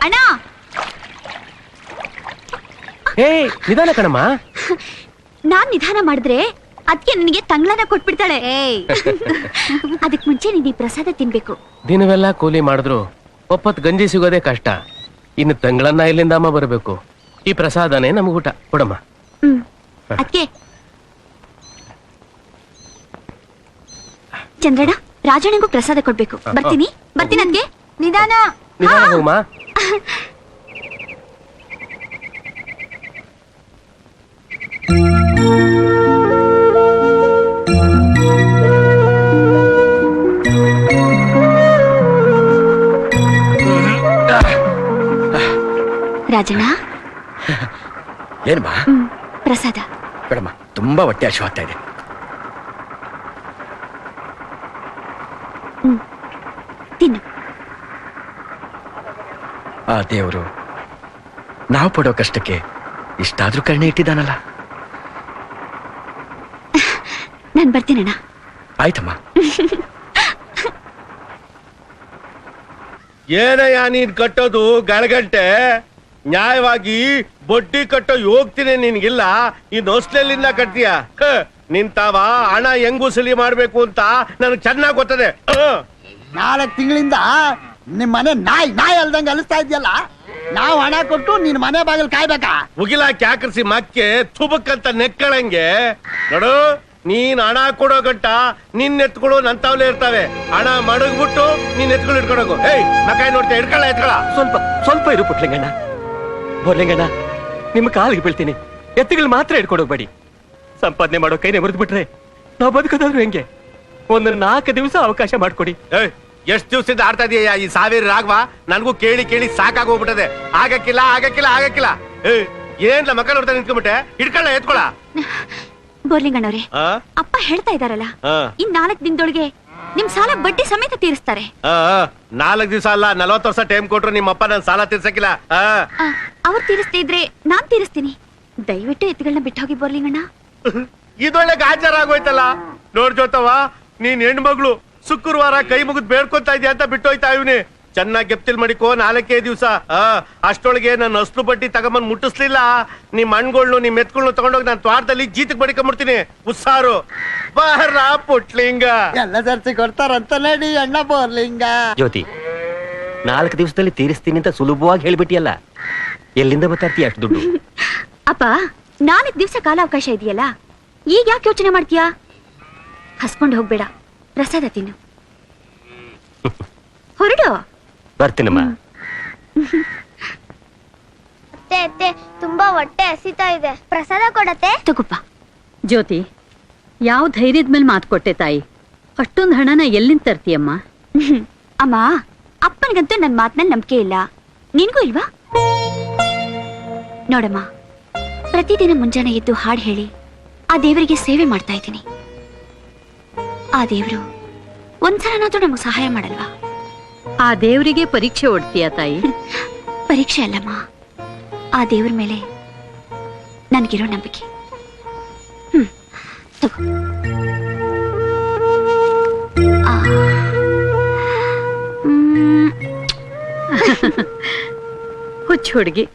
ಅಣ್ಣ ಏ ನಿಧಾನ ಕಣಮ್ಮ. ನಾನ್ ನಿಧಾನ ಮಾಡಿದ್ರೆ ಅದಕ್ಕೆ ನಿನಗೆ ತಂಗ್ಳನ ಕೊಟ್ಬಿಡ್ತಾಳೆ. ಅದಕ್ ಮುಂಚೆ ನೀನ್ ಈ ಪ್ರಸಾದ ತಿನ್ಬೇಕು. ದಿನವೆಲ್ಲ ಕೂಲಿ ಮಾಡಿದ್ರು ಒಪ್ಪತ್ ಗಂಜಿ ಸಿಗೋದೇ ಕಷ್ಟ, ಇನ್ನು ತಂಗಳನ್ನ ಇಲ್ಲಿಂದ ಅಮ್ಮ ಬರಬೇಕು. ಈ ಪ್ರಸಾದನೇ ನಮಗೂಟ ಕೊಡಮ್ಮ. ಅದಕ್ಕೆ ಚಂದ್ರಣ್ಣ ರಾಜಣ್ಣಗೂ ಪ್ರಸಾದ ಕೊಡ್ಬೇಕು. ಬರ್ತೀನಿ ಅದ್ಕೆ. ನಿಧಾನ ನಿಧಾನ ಹೋಗಮ್ಮ. ರಾಜಣ್ಣ ಏನ್ಮಾ? ಪ್ರಸಾದ ಬೇಡಮ್ಮ, ತುಂಬಾ ಹೊಟ್ಟೆ ಹಸಿವಾಗ್ತಾ ಇದೆ. ತಿನ್ನು. ಆ ದೇವರು ನಾವು ಪಡೋ ಕಷ್ಟಕ್ಕೆ ಇಷ್ಟಾದ್ರೂ ಕರುಣೆ ಇಟ್ಟಿದ್ದಾನಲ್ಲ. ನಾನ್ ಬರ್ತೀನಣ್ಣ. ಆಯ್ತಮ್ಮ. ಏನಯ್ಯ ನೀನ್ ಕಟ್ಟೋದು ಗಳಗಂಟೆ? ನ್ಯಾಯವಾಗಿ ಬಡ್ಡಿ ಕಟ್ಟೋ ಹೋಗ್ತೀನಿ ನಿನ್ಗಿಲ್ಲ, ಈ ಹೊಸ್ಲೆಲ್ಲಿಂದ ಕಟ್ತೀಯ? ನಿಂತಾವ ಹಣ ಹೆಂಗ್ ವಸೂಲಿ ಮಾಡ್ಬೇಕು ಅಂತ ನನಗೆ ಚೆನ್ನಾಗ್ ಗೊತ್ತದೆ. 4 ತಿಂಗಳಿಂದ ನಿಮ್ ಮನೆ ನಾಯಿ ಅಲ್ದಂಗ ಅಲಿಸ್ತಾ ಇದೆಯಲ್ಲ, ನಾವ್ ಹಣ ಕೊಟ್ಟು ನಿನ್ ಮನೆ ಬಾಗಿಲು ಕಾಯ್ಬೇಕಾ? ಮುಗಿಲ ಕ್ಯಾಕರ್ಸಿ ಮಕ್ಕೆ ತುಬಕ್ಕಂತ ನೆಕ್ಕಳಂಗೆ ನೋಡು. ನೀನ್ ಹಣ ಕೊಡೋ ಗಂಟ ನಿನ್ ಎತ್ಕೊಳ್ಳೋ ನಂತಾವ್ಲೇ ಇರ್ತಾವೆ. ಹಣ ಮಡಗ್ಬಿಟ್ಟು ನೀನ್ ಎತ್ಕೊಂಡು ಇಟ್ಕೊಳಗು. ಏಯ್ ಮಕಾಯಿ ನೋಡ್ತೀಯ, ಎತ್ಕೊಳ. ಸ್ವಲ್ಪ ಇರು ಪುಟ್ಲಿಂಗಣ್ಣ. ಬೋರ್ಲಿಂಗಣ್ಣ, ನಿಮ್ಮ ಕಾಲಿಗೆ ಬೀಳ್ತೀನಿ. ಎತ್ತುಗಳು ಮಾತ್ರ ಇಟ್ಕೊಡೋಗ್ಬೇಡಿ. ಸಂಪಾದನೆ ಮಾಡೋ ಕೈನೇ ಮುರಿದು ಬಿಟ್ರೆ ನಾವು ಬದುಕೋದಾದ್ರು ಹೆಂಗೆ? ಒಂದು 4 ದಿವಸ ಅವಕಾಶ ಮಾಡ್ಕೊಡಿ. ಎಷ್ಟ್ ದಿವಸದಿಂದ ಆಡ್ತಾ ಇದೀಯ ಈ ಸಾವಿರ ರಾಘವ? ನನ್ಗೂ ಕೇಳಿ ಕೇಳಿ ಸಾಕಾಗೋಗ್ಬಿಟ್ಟದೆ. ಆಗಕ್ಕಿಲ್ಲ. ಏನ್ಲ ಮಕ್ಕ ನೋಡ್ತಾ ನಿಂತ್ಕೊಂಡ್ಬಿಟ್ಟೆ? ಇಟ್ಕೊಳ್ಳ, ಎತ್ಕೊಳ. ಬೋರ್ಲಿಂಗಣ್ಣವ್ರೆ, ಅಪ್ಪ ಹೇಳ್ತಾ ಇದಾರಲ್ಲ, ಇನ್ 4 ದಿನದೊಳಗೆ ನಿಮ್ ಸಾಲ ಬಡ್ಡಿ ಸಮೇತ ತೀರಿಸ್ತಾರೆ. 4 ದಿವಸ ಅಲ್ಲ, 40 ವರ್ಷ ಟೈಮ್ ಕೊಟ್ರು ನಿಮ್ಮಪ್ಪ ನನ್ ಸಾಲ ತೀರ್ಸಕ್ಕಿಲ್ಲ. ಅವ್ರು ತೀರಿಸ್ತಾ ಇದ್ರೆ ನಾನ್ ತೀರಿಸ್ತೀನಿ. ದಯವಿಟ್ಟು ಎತ್ತುಗಳನ್ನ ಬಿಟ್ಟು ಹೋಗಿ ಬೋರ್ಲಿಂಗಣ್ಣ. ಇದೊಳ್ಳೆ ಗಾಚಾರ ಆಗೋಯ್ತಲ್ಲ. ನೋಡ್ ಜೋತವ, ನೀನ್ ಹೆಣ್ಮಗ್ಳು ಶುಕ್ರವಾರ ಕೈ ಮುಗಿದ್ ಬೇಡ್ಕೊತಾ ಇದೀಯ ಅಂತ ಬಿಟ್ಟೋಯ್ತಾ ಇವ್ನಿ. ಚೆನ್ನಾಗಿ ಗೆಪ್ತಿಲ್ ಮಾಡಿಕೋ. 4 ದಿವಸ ಅಷ್ಟೊಳಗೆ ನನ್ನ ಅಸ್ಲು ಬಡ್ಡಿ ತಗೊಂಬಂದ್ ಮುಟ್ಟಿಸ್ಲಿಲ್ಲ, ನಿಮ್ ಹಣ್ಗಳ್ನು ನಿಮ್ ಎತ್ಗಳ್ನು ತಗೊಂಡೋಗಿ ನಾನು ತ್ವಾಟದಲ್ಲಿ ಜೀತಕ್ ಬಡಿಕೊಂಡ್ಬಿಡ್ತೀನಿ. ಉಸ್ಸಾರು ಬಾರ ಪುಟ್ಲಿಂಗ. ಎಲ್ಲ ಸರ್ಸಿ ಕೊಡ್ತಾರಂತ ನಡಿ ಅಣ್ಣ ಬೋರ್ಲಿಂಗ. ಜ್ಯೋತಿ, 4 ದಿವಸದಲ್ಲಿ ತೀರಿಸ್ತೀನಿ ಅಂತ ಸುಲಭವಾಗಿ ಹೇಳ್ಬಿಟ್ಟಿಯಲ್ಲ, ಎಲ್ಲಿಂದ ಬರ್ತಾರ್ತೀಯ ಅಷ್ಟು ದುಡ್ಡು? ಅಪ್ಪ, 4 ದಿವಸ ಕಾಲಾವಕಾಶ ಇದೆಯಲ್ಲ, ಈಗ ಯಾಕೆ ಯೋಚನೆ ಮಾಡ್ತೀಯಾ? ಹಸ್ಕೊಂಡು ಹೋಗ್ಬೇಡ, ಪ್ರಸಾದ ತಿನ್ನು. ಹೊರಡು. ಬರ್ತೀನಮ್ಮ. ಅತ್ತೆ ತುಂಬಾ ಹೊಟ್ಟೆ ಹಸಿತಾ ಇದೆ, ಪ್ರಸಾದ ಕೊಡತ್ತೆ? ತಗೋಪ್ಪ. ಜ್ಯೋತಿ, ಯಾವ ಧೈರ್ಯದ ಮೇಲೆ ಮಾತು ಕೊಟ್ಟೆ ತಾಯಿ? ಅಷ್ಟೊಂದು ಹಣನ ಎಲ್ಲಿಂದ ತರ್ತೀಯಮ್ಮ? ಅಮ್ಮ, ಅಪ್ಪನಿಗಂತೂ ನನ್ನ ಮಾತಿನಲ್ಲಿ ನಂಬಿಕೆ ಇಲ್ಲ, ನಿನ್ಗೂ ಇಲ್ವಾ? ನೋಡಮ್ಮ, ಪ್ರತಿದಿನ ಮುಂಜಾನೆ ಎದ್ದು ಹಾಡು ಹೇಳಿ ಆ ದೇವರಿಗೆ ಸೇವೆ ಮಾಡ್ತಾ ಇದ್ದೀನಿ. ಆ ದೇವರು ಒಂದ್ಸಲನಾದ್ರೂ ನಮಗೆ ಸಹಾಯ ಮಾಡಲ್ವಾ? ಆ ದೇವರಿಗೆ ಪರೀಕ್ಷೆ ಹೊಡ್ತೀಯ ತಾಯಿ? ಪರೀಕ್ಷೆ ಅಲ್ಲಮ್ಮ, ಆ ದೇವ್ರ ಮೇಲೆ ನನ್ಗಿರೋ ನಂಬಿಕೆ. ತಗೋ. ಹುಚ್ಚ ಹುಡುಗಿ.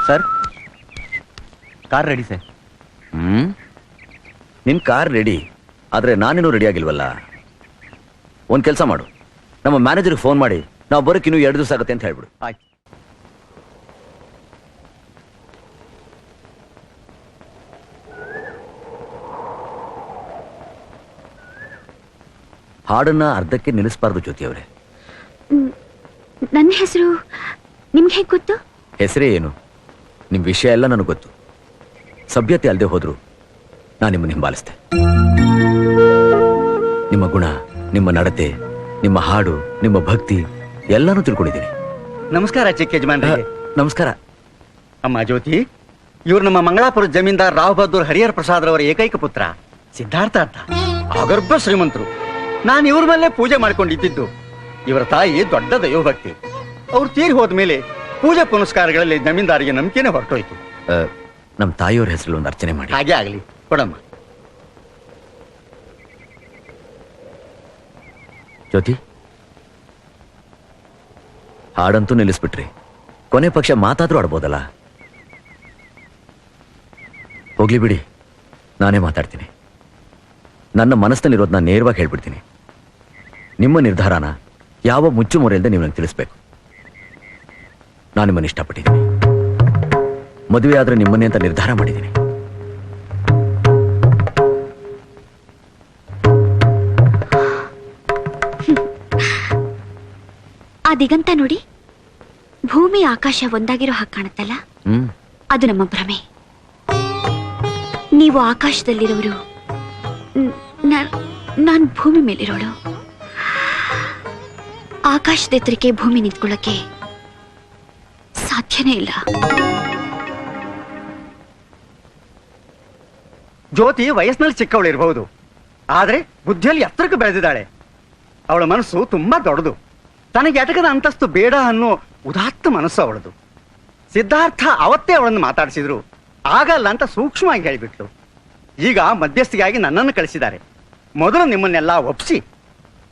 Sir, car ready sir. ನಿನ್ ಕಾರ್ ರೆಡಿ ಆದ್ರೆ ನಾನೇನು ರೆಡಿ ಆಗಿಲ್ವಲ್ಲ. ಒಂದ್ ಕೆಲಸ ಮಾಡು, ನಮ್ಮ ಮ್ಯಾನೇಜರ್ಗೆ ಫೋನ್ ಮಾಡಿ ನಾವು ಬರೋಕೆ ಇನ್ನೂ 2 ದಿವಸ ಆಗುತ್ತೆ ಅಂತ ಹೇಳ್ಬಿಡು. ಆಯ್ತು. ಹಾಡನ್ನ ಅರ್ಧಕ್ಕೆ ನಿಲ್ಲಿಸಬಾರ್ದು ಜ್ಯೋತಿ ಅವರೇ. ನನ್ನ ಹೆಸರು ನಿಮ್ಗೆ ಹೇಗೆ ಗೊತ್ತು? ಹೆಸರೇ ಏನು, ನಿಮ್ ವಿಷಯ ಎಲ್ಲ ನನಗೆ ಗೊತ್ತು. ಸಭ್ಯತೆ ಅಲ್ಲದೆ ಹೋದ್ರು ನಾನು ನಿಮ್ಮನ್ನು ಹಿಂಬಾಲಿಸ್ತೆ. ನಿಮ್ಮ ಗುಣ, ನಿಮ್ಮ ನಡತೆ, ನಿಮ್ಮ ಹಾಡು, ನಿಮ್ಮ ಭಕ್ತಿ ಎಲ್ಲಾನು ತಿಳ್ಕೊಂಡಿದ್ದೀನಿ. ನಮಸ್ಕಾರ ಚಿಕ್ಕ ಯಜಮಾನ್ರೆ. ನಮಸ್ಕಾರ. ಅಮ್ಮ ಜ್ಯೋತಿ, ಇವ್ರು ನಮ್ಮ ಮಂಗಳಾಪುರ ಜಮೀನ್ದಾರ್ ರಾವ್ ಬಹದ್ದೂರ್ ಹರಿಹರ ಪ್ರಸಾದ್ ಏಕೈಕ ಪುತ್ರ ಸಿದ್ಧಾರ್ಥ ಅಂತ. ಅಗರ್ಭ ಶ್ರೀಮಂತರು. ನಾನು ಇವ್ರ ಮೇಲೆ ಪೂಜೆ ಮಾಡ್ಕೊಂಡಿದ್ದು. ಇವರ ತಾಯಿ ದೊಡ್ಡ ದೈವಭಕ್ತಿ. ಅವ್ರು ತೀರಿ ಹೋದ್ಮೇಲೆ ಪೂಜೆ ಪುನಸ್ಕಾರಗಳಲ್ಲಿ ಜಮೀನ್ದಾರಿಗೆ ನಂಬಿಕೆನೆ ಹೊರಟೋಯ್ತು. ನಮ್ಮ ತಾಯಿಯವ್ರ ಹೆಸರು ಒಂದು ಅರ್ಚನೆ ಮಾಡಿ. ಹಾಗೆ ಆಗಲಿ, ಕೊಡಮ್ಮ. ಜ್ಯೋತಿ, ಹಾಡಂತೂ ನಿಲ್ಲಿಸ್ಬಿಟ್ರಿ, ಕೊನೆ ಪಕ್ಷ ಮಾತಾದ್ರೂ ಆಡ್ಬೋದಲ್ಲ. ಹೋಗ್ಲಿ ಬಿಡಿ, ನಾನೇ ಮಾತಾಡ್ತೀನಿ. ನನ್ನ ಮನಸ್ಸಿನಲ್ಲಿರೋದನ್ನ ನೇರವಾಗಿ ಹೇಳ್ಬಿಡ್ತೀನಿ. ನಿಮ್ಮ ನಿರ್ಧಾರನ ಯಾವ ಮುಚ್ಚು ಮೊರೆಯಿಂದ ನೀವು ನಂಗೆ ತಿಳಿಸ್ಬೇಕು. ನಾನು ನಿಮ್ಮನ್ನು ಇಷ್ಟಪಟ್ಟಿದ್ದೀನಿ, ಮದುವೆ ಆದ್ರೆ ನಿಮ್ಮನ್ನೇ ಅಂತ ನಿರ್ಧಾರ ಮಾಡಿದ್ದೀನಿ. ಆ ದಿಗಂತ ನೋಡಿ, ಭೂಮಿ ಆಕಾಶ ಒಂದಾಗಿರೋ ಹಾಗೆ ಕಾಣುತ್ತಲ್ಲ, ಅದು ನಮ್ಮ ಭ್ರಮೆ. ನೀವು ಆಕಾಶದಲ್ಲಿರೋರು, ನಾನು ಭೂಮಿ ಮೇಲಿರೋಳು. ಆಕಾಶದ ಎತ್ತರಕ್ಕೆ ಭೂಮಿ ನಿಂತ್ಕೊಳ್ಳಕ್ಕೆ ಸಾಧ್ಯನೇ ಇಲ್ಲ. ಜ್ಯೋತಿ ವಯಸ್ಸಿನಲ್ಲಿ ಚಿಕ್ಕವಳು ಇರಬಹುದು, ಆದ್ರೆ ಬುದ್ಧಿಯಲ್ಲಿ ಎತ್ತರಕ್ಕೆ ಬೆಳೆದಿದ್ದಾಳೆ. ಅವಳ ಮನಸ್ಸು ತುಂಬಾ ದೊಡ್ಡದು. ತನಗೆ ಎಟಕದ ಅಂತಸ್ತು ಬೇಡ ಅನ್ನೋ ಉದಾತ್ತ ಮನಸ್ಸು ಅವಳದು. ಸಿದ್ಧಾರ್ಥ ಅವತ್ತೇ ಅವಳನ್ನು ಮಾತಾಡಿಸಿದ್ರು, ಆಗಲ್ಲ ಅಂತ ಸೂಕ್ಷ್ಮವಾಗಿ ಹೇಳಿಬಿಟ್ಲು. ಈಗ ಮಧ್ಯಸ್ಥಿಗಾಗಿ ನನ್ನನ್ನು ಕಳಿಸಿದ್ದಾರೆ. ಮೊದಲು ನಿಮ್ಮನ್ನೆಲ್ಲ ಒಪ್ಪಿಸಿ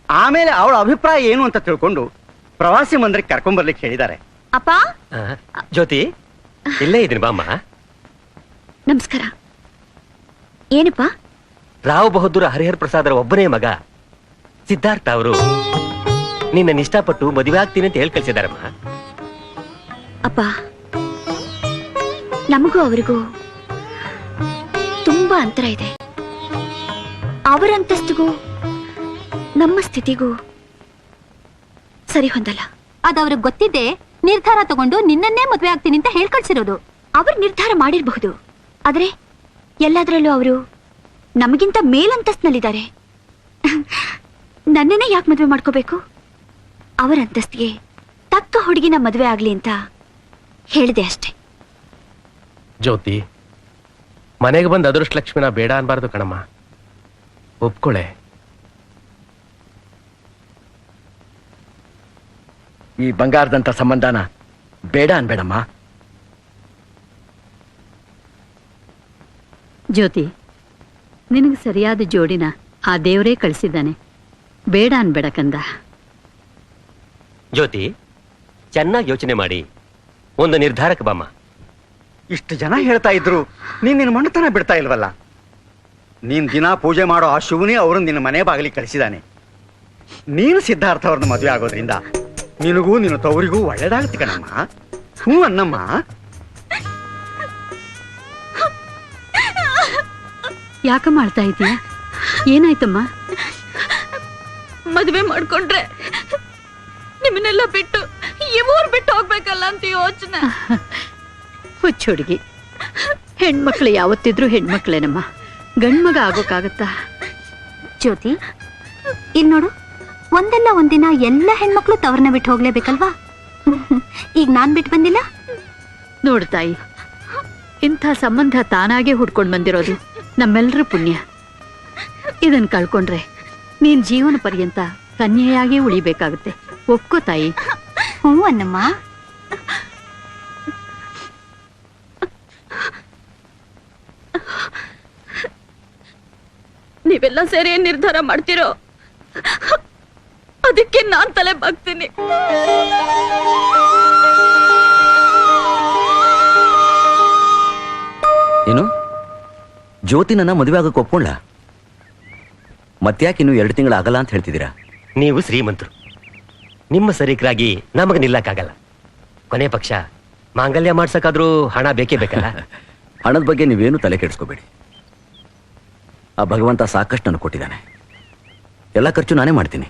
ಆಮೇಲೆ ಅವಳ ಅಭಿಪ್ರಾಯ ಏನು ಅಂತ ತಿಳ್ಕೊಂಡು ಪ್ರವಾಸಿ ಮಂದಿರಕ್ಕೆ ಕರ್ಕೊಂಡ್ಬರ್ಲಿಕ್ಕೆ ಹೇಳಿದ್ದಾರೆ. ಅಪ್ಪ, ಜ್ಯೋತಿ, ಇಲ್ಲೇ ಇದೀನಿ ಬಾಮ್ಮ. ನಮಸ್ಕಾರ. ಏನಪ್ಪ? ರಾವ್ ಬಹದ್ದೂರ್ ಹರಿಹರ ಪ್ರಸಾದರ ಒಬ್ಬನೇ ಮಗ ಸಿದ್ಧಾರ್ಥ ಅವರು ನಿನ್ನ ಇಷ್ಟಪಟ್ಟು ಮದುವೆ ಆಗ್ತೀನಿ ಅಂತ ಹೇಳಿ ಕಳಿಸಿದಾರಮ್ಮ. ಅಪ್ಪ, ನಮಗೂ ಅವರಿಗೂ ತುಂಬಾ ಅಂತರ ಇದೆ. ಅವರ ಅಂತಸ್ತಿಗೂ ನಮ್ಮ ಸ್ಥಿತಿಗೂ ಸರಿ ಹೊಂದಲ್ಲ. ಅದವ್ರಿಗೆ ಗೊತ್ತಿದ್ದೆ ನಿರ್ಧಾರ ತಗೊಂಡು ನಿನ್ನನ್ನೇ ಮದುವೆ ಆಗ್ತೀನಿ ಅಂತ ಹೇಳ್ಕಳ್ಸಿರೋದು. ಅವರು ನಿರ್ಧಾರ ಮಾಡಿರಬಹುದು, ಆದ್ರೆ ಎಲ್ಲದರಲ್ಲೂ ಅವರು ನಮಗಿಂತ ಮೇಲಂತಸ್ತಿನಲ್ಲಿದ್ದಾರೆ. ನನ್ನನ್ನೇ ಯಾಕೆ ಮದುವೆ ಮಾಡ್ಕೋಬೇಕು? ಅವರ ಅಂತಸ್ತಿಗೆ ತಕ್ಕ ಹುಡುಗಿನ ಮದುವೆ ಆಗ್ಲಿ ಅಂತ ಹೇಳಿದೆ ಅಷ್ಟೆ. ಜ್ಯೋತಿ, ಮನೆಗೆ ಬಂದ ಅದೃಷ್ಟ ಲಕ್ಷ್ಮಿನ ಬೇಡ ಅನ್ಬಾರ್ದು ಕಣಮ್ಮ. ಒಪ್ಕೊಳೆ. ಈ ಬಂಗಾರದಂತ ಸಂಬಂಧನ ಬೇಡ ಅನ್ಬೇಡಮ್ಮ. ಜ್ಯೋತಿ, ನಿನಗೆ ಸರಿಯಾದ ಜೋಡಿನ ಆ ದೇವರೇ ಕಳಿಸಿದ್ದಾನೆ. ಬೇಡ ಅನ್ಬೇಡ ಕಂದ. ಜ್ಯೋತಿ, ಚೆನ್ನಾಗಿ ಯೋಚನೆ ಮಾಡಿ ಒಂದು ನಿರ್ಧಾರಕ್ಕೆ ಬಾಮ್ಮ. ಇಷ್ಟು ಜನ ಹೇಳ್ತಾ ಇದ್ರು, ನೀನ್ ನಿನ್ನ ಮಣ್ಣತನ ಬಿಡ್ತಾ ಇಲ್ವಲ್ಲ. ನೀನ್ ದಿನ ಪೂಜೆ ಮಾಡೋ ಆ ಶಿವನೇ ಅವ್ರನ್ನ ನಿನ್ನ ಮನೆ ಬಾಗಿಲಿ ಕಳಿಸಿದಾನೆ. ನೀನು ಸಿದ್ಧಾರ್ಥ ಅವ್ರನ್ನ ಮದುವೆ ಆಗೋದ್ರಿಂದ ನಿನಗೂ ನಿನ್ನ ತವರಿಗೂ ಒಳ್ಳೇದಾಗುತ್ತೆ ಕಣಮ್ಮ. ಹ್ಞೂ ಅನ್ನಮ್ಮ. ಯಾಕ ಮಾಡ್ತಾ ಇದೀಯ? ಏನಾಯ್ತಮ್ಮ? ಮದುವೆ ಮಾಡ್ಕೊಂಡ್ರೆ ನಿಮ್ಮನ್ನೆಲ್ಲ ಬಿಟ್ಟು ಈ ಊರ್ ಬಿಟ್ಟು ಹೋಗ್ಬೇಕಲ್ಲ ಅಂತ ಯೋಚನೆ. ಹುಚ್ಚ ಹುಡುಗಿ, ಹೆಣ್ಮಕ್ಳು ಯಾವತ್ತಿದ್ರು ಹೆಣ್ಮಕ್ಳೇನಮ್ಮ, ಗಂಡ್ಮಗ ಆಗೋಕ್ಕಾಗತ್ತಾ? ಜ್ಯೋತಿ, ಇಲ್ ನೋಡು, ಒಂದಲ್ಲ ಒಂದಿನ ಎಲ್ಲ ಹೆಣ್ಮಕ್ಳು ತವ್ರನ್ನ ಬಿಟ್ಟು ಹೋಗ್ಲೇಬೇಕಲ್ವಾ? ಈಗ ನಾನ್ ಬಿಟ್ಟು ಬಂದಿಲ್ಲ. ನೋಡು ತಾಯಿ, ಇಂಥ ಸಂಬಂಧ ತಾನಾಗೆ ಹುಡ್ಕೊಂಡ್ ಬಂದಿರೋದು ನಮ್ಮೆಲ್ಲರ ಪುಣ್ಯ. ಇದನ್ ಕಳ್ಕೊಂಡ್ರೆ ನೀನ್ ಜೀವನ ಪರ್ಯಂತ ಕನ್ಯೆಯಾಗಿ ಉಳಿಬೇಕಾಗುತ್ತೆ. ಒಪ್ಕೋ ತಾಯಿ. ಹ್ಞೂ ಅನ್ನಮ್ಮ. ನೀವೆಲ್ಲ ಸೇರಿ ಏನ್ ನಿರ್ಧಾರ ಮಾಡ್ತಿರೋ ಅದಕ್ಕೆ ನಾನ್ ತಲೆ ಬಾಗ್ತೀನಿ. ಏನು ಜ್ಯೋತಿ ನನ್ನ ಮದುವೆ ಆಗಕ್ಕೆ ಒಪ್ಕೊಂಡ್ಲ? ಮತ್ತ್ಯಾಕೆ ಇನ್ನು 2 ತಿಂಗಳು ಆಗಲ್ಲ ಅಂತ ಹೇಳ್ತಿದ್ದೀರಾ? ನೀವು ಶ್ರೀಮಂತರು, ನಿಮ್ಮ ಸರೀಕರಾಗಿ ನಮಗೆ ನಿಲ್ಲಕ್ಕಾಗಲ್ಲ. ಕೊನೆ ಪಕ್ಷ ಮಾಂಗಲ್ಯ ಮಾಡ್ಸಕ್ಕಾದ್ರೂ ಹಣ ಬೇಕೇ ಬೇಕಲ್ಲ. ಹಣದ ಬಗ್ಗೆ ನೀವೇನು ತಲೆ ಕೆಡಿಸ್ಕೋಬೇಡಿ. ಆ ಭಗವಂತ ಸಾಕಷ್ಟು ನನಗೆ ಕೊಟ್ಟಿದ್ದಾನೆ. ಎಲ್ಲ ಖರ್ಚು ನಾನೇ ಮಾಡ್ತೀನಿ.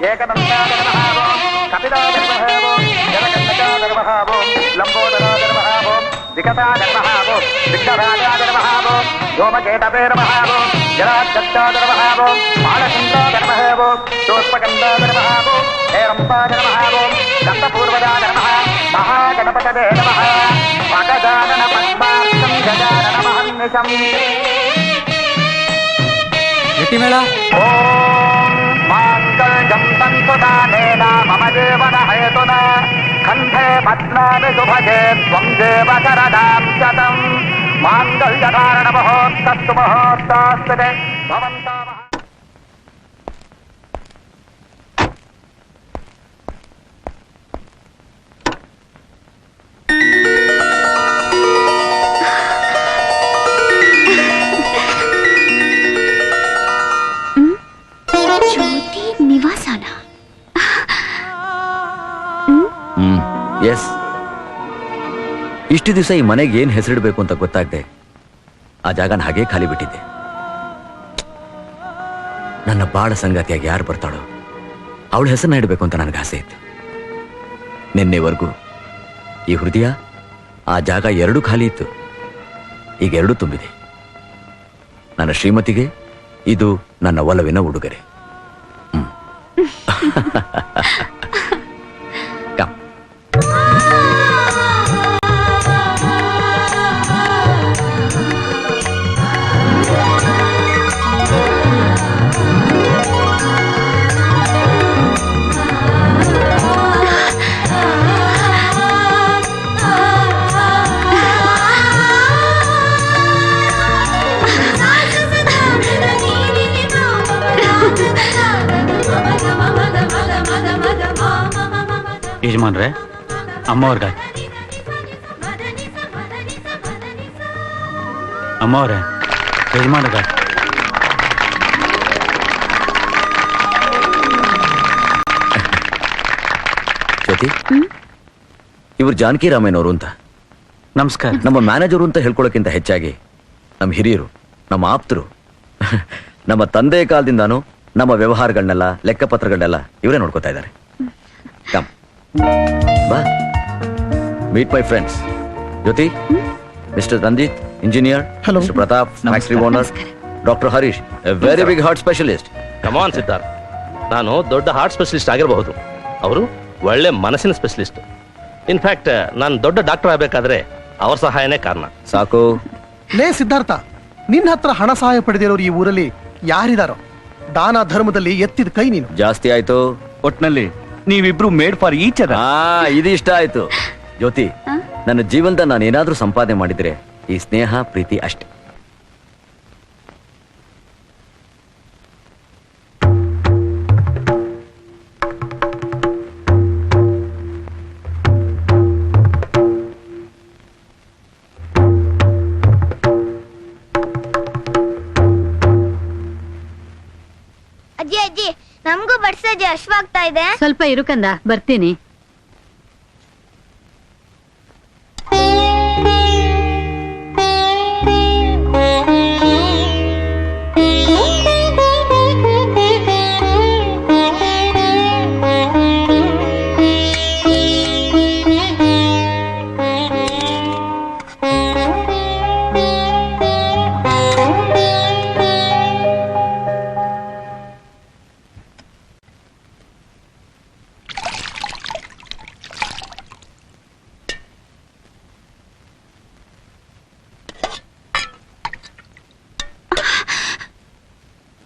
ಏಕದಂತಾಯ ನಮಃ ಓಂ ಕಪಿಲಾಯ ನಮಃ ಓಂ ಜಲಕಂಟಕಾಯ ನಮಃ ಓಂ ಲಂಬೋದರಾಯ ನಮಃ ಓಂ ವಿಕಟಾಯ ನಮಃ ಓಂ ವಿಘ್ನರಾಜಾಯ ನಮಃ ಓಂ ಧೂಮಕೇತವೇ ನಮಃ ಓಂ ಜಲಾಧ್ಯಕ್ಷಾಯ ನಮಃ ಓಂ ಬಾಲಚಂದ್ರಾಯ ನಮಃ ಓಂ ಶೋಷ್ಪಕಂದಾಯ ನಮಃ ಓಂ ಹೇರಂಬಾಯ ನಮಃ ಓಂ ಗಂಧಪೂರ್ವಜಾಯ ನಮಃ ಮಹಾಗಣಪತಯೇ ನಮಃ ಮಗಜಾನನ ಪದ್ಮಾರ್ಥಂ ಗಜಾನನ ಮಹರ್ನಿಶಂ ಗಟ್ಟಿಮೇಳ ಓಂ ಮಾಂಗಲ್ಯಂ ತಂತುದಾನೇನ ಮಮ ಜೀವನ ಹೇತುನಾ ಕಂಠೆ ಪದ್ಮಾನಿ ಶುಭಗೆ ತ್ವಂ ದೇವ ಶರದಾಂ ಶತಂ ಮಾಂಗಲ್ಯಧಾರಣ ಮಹೋತ್ತಸ್ತು ಮಹೋತ್ತಾಸ್ತುತೆ ಭವಂತಾ ಜ್ಯೋತಿ ನಿವಾಸನ? ಎಸ್. ಇಷ್ಟು ದಿವಸ ಈ ಮನೆಗೆ ಏನ್ ಹೆಸರಿಡ್ಬೇಕು ಅಂತ ಗೊತ್ತಾಗದೆ ಆ ಜಾಗನ ಹಾಗೆ ಖಾಲಿ ಬಿಟ್ಟಿದ್ದೆ. ನನ್ನ ಬಾಳ ಸಂಗಾತಿಯಾಗಿ ಯಾರು ಬರ್ತಾಳೋ ಅವಳ ಹೆಸರನ್ನ ಇಡಬೇಕು ಅಂತ ನನಗೆ ಆಸೆ ಇತ್ತು. ನಿನ್ನೆವರೆಗೂ ಈ ಹೃದಯ ಆ ಜಾಗ ಎರಡೂ ಖಾಲಿ ಇತ್ತು. ಈಗ ಎರಡೂ ತುಂಬಿದೆ. ನನ್ನ ಶ್ರೀಮತಿಗೆ ಇದು ನನ್ನ ಒಲವಿನ ಉಡುಗೊರೆ. ಕಮ್. ಯಜಮಾನ್ರೆ, ಅಮ್ಮವ್ರಿಗೆ ಅಮ್ಮವ್ರೆ, ಯಜಮಾನ್ರಿಗೆ ಜ್ಯೋತಿ, ಇವ್ರು ಜಾನಕಿ ರಾಮಯ್ಯನವರು ಅಂತ. ನಮಸ್ಕಾರ. ನಮ್ಮ ಮ್ಯಾನೇಜರು ಅಂತ ಹೇಳ್ಕೊಳ್ಳೋಕ್ಕಿಂತ ಹೆಚ್ಚಾಗಿ ನಮ್ಮ ಹಿರಿಯರು, ನಮ್ಮ ಆಪ್ತರು. ನಮ್ಮ ತಂದೆಯ ಕಾಲದಿಂದಾನು ನಮ್ಮ ವ್ಯವಹಾರಗಳನ್ನೆಲ್ಲ, ಲೆಕ್ಕಪತ್ರಗಳನ್ನೆಲ್ಲ ಇವರೇ ನೋಡ್ಕೋತಾ ಇದ್ದಾರೆ. ಕಮ್ ಬಾ, meet my friends. Jyoti, mister Ranjith, engineer. Hello. Mister Pratap, factory owner. Doctor Harish, a very big heart specialist. Come on Siddharth, ನಾನು ದೊಡ್ಡ ಹಾರ್ಟ್ ಸ್ಪೆಷಲಿಸ್ಟ್ ಆಗಿರಬಹುದು, ಅವರು ಒಳ್ಳೆ ಮನಸ್ಸಿನ ಸ್ಪೆಷಲಿಸ್ಟ್. ಇನ್ಫ್ಯಾಕ್ಟ್ ನಾನು ದೊಡ್ಡ ಡಾಕ್ಟರ್ ಆಗಬೇಕಾದ್ರೆ ಅವ್ರ ಸಹಾಯನೇ ಕಾರಣ. ಸಾಕು. ಲೇ ಸಿದ್ಧಾರ್ಥ, ನಿನ್ನ ಹತ್ರ ಹಣ ಸಹಾಯ ಪಡೆದಿರೋರು ಈ ಊರಲ್ಲಿ ಯಾರಿದಾರೋ? ದಾನ ಧರ್ಮದಲ್ಲಿ ಎತ್ತಿದ ಕೈ ನೀನು. ಜಾಸ್ತಿ ಆಯ್ತು. ಒಟ್ನಲ್ಲಿ ನೀವಿಬ್ರು ಮೇಡ್ ಫಾರ್ ಈಚ್ ಅದರ್. ಇದು ಇಷ್ಟ ಆಯ್ತು. ಜ್ಯೋತಿ, ನನ್ನ ಜೀವನದ ನಾನು ಏನಾದ್ರೂ ಸಂಪಾದನೆ ಮಾಡಿದ್ರೆ ಈ ಸ್ನೇಹ ಪ್ರೀತಿ ಅಷ್ಟೇ. ಅಜ್ಜಿ ಅಜ್ಜಿ, ನಮಗೂ ಬಡ್ಸಜ್ಜಿ ಹಶ್ವಾಗ್ತಾ ಇದೆ. ಸ್ವಲ್ಪ ಇರುಕಂದ, ಬರ್ತೀನಿ.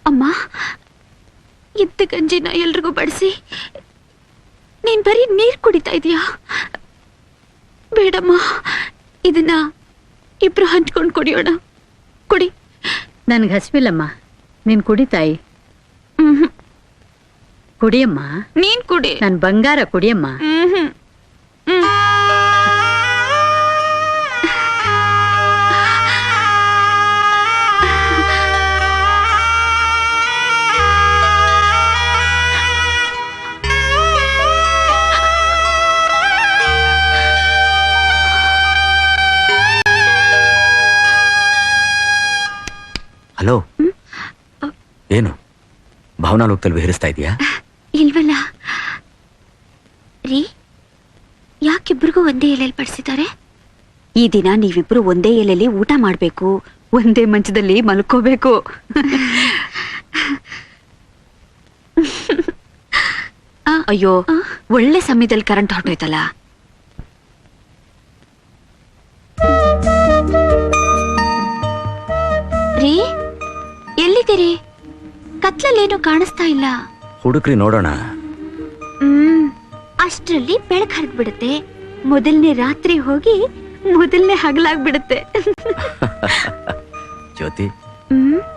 ಅಮ್ಮ, ಇದ್ದ ಗಂಜಿನ ಎಲ್ರಿಗೂ ಬಡಿಸಿ ನೀನ್ ಬರೀ ನೀರ್ ಕುಡಿತಾ ಇದೀಯಾ? ಬೇಡಮ್ಮ, ಇದನ್ನ ಇಬ್ರು ಹಂಚ್ಕೊಂಡು ಕುಡಿಯೋಣ. ಕುಡಿ. ನನ್ಗೆ ಹಸಿವಿಲ್ಲಮ್ಮ, ನೀನ್ ಕುಡಿ ತಾಯಿ. ಕುಡಿಯಮ್ಮ. ನೀನ್ ಕುಡಿ. ನನ್ ಬಂಗಾರ ಕುಡಿಯಮ್ಮ. ಹಲೋ, ಏನು ಭಾವನಾ ಲೋಕದಲ್ಲಿ ವಿಹರಿಸ್ತಾ ಇದೀಯಾ? ಇಲ್ವಲ್ಲ ರೀ, ಯಾಕಿಬ್ರಿಗೂ ಒಂದೇ ಎಲೆಯಲ್ಲಿ ಬಡಿಸಿದ್ದಾರೆ? ಈ ದಿನ ನೀವಿಬ್ರು ಒಂದೇ ಎಲೆಯಲ್ಲಿ ಊಟ ಮಾಡ್ಬೇಕು, ಒಂದೇ ಮಂಚದಲ್ಲಿ ಮಲ್ಕೋಬೇಕು. ಅಯ್ಯೋ, ಒಳ್ಳೆ ಸಮಯದಲ್ಲಿ ಕರೆಂಟ್ ಹೊರಟೋಯ್ತಲ್ಲ. ರೀ, ಎಲ್ಲಿದ್ದೀರಿ? ಕತ್ಲಲ್ಲೇನು ಕಾಣಿಸ್ತಾ ಇಲ್ಲ. ಹುಡುಕ್ರಿ ನೋಡೋಣ. ಅಷ್ಟರಲ್ಲಿ ಬೆಳಕು ಹರಿದ್ಬಿಡುತ್ತೆ. ಮೊದಲನೇ ರಾತ್ರಿ ಹೋಗಿ ಮೊದಲನೇ ಹಗಲಾಗ್ಬಿಡುತ್ತೆ. ಜ್ಯೋತಿ,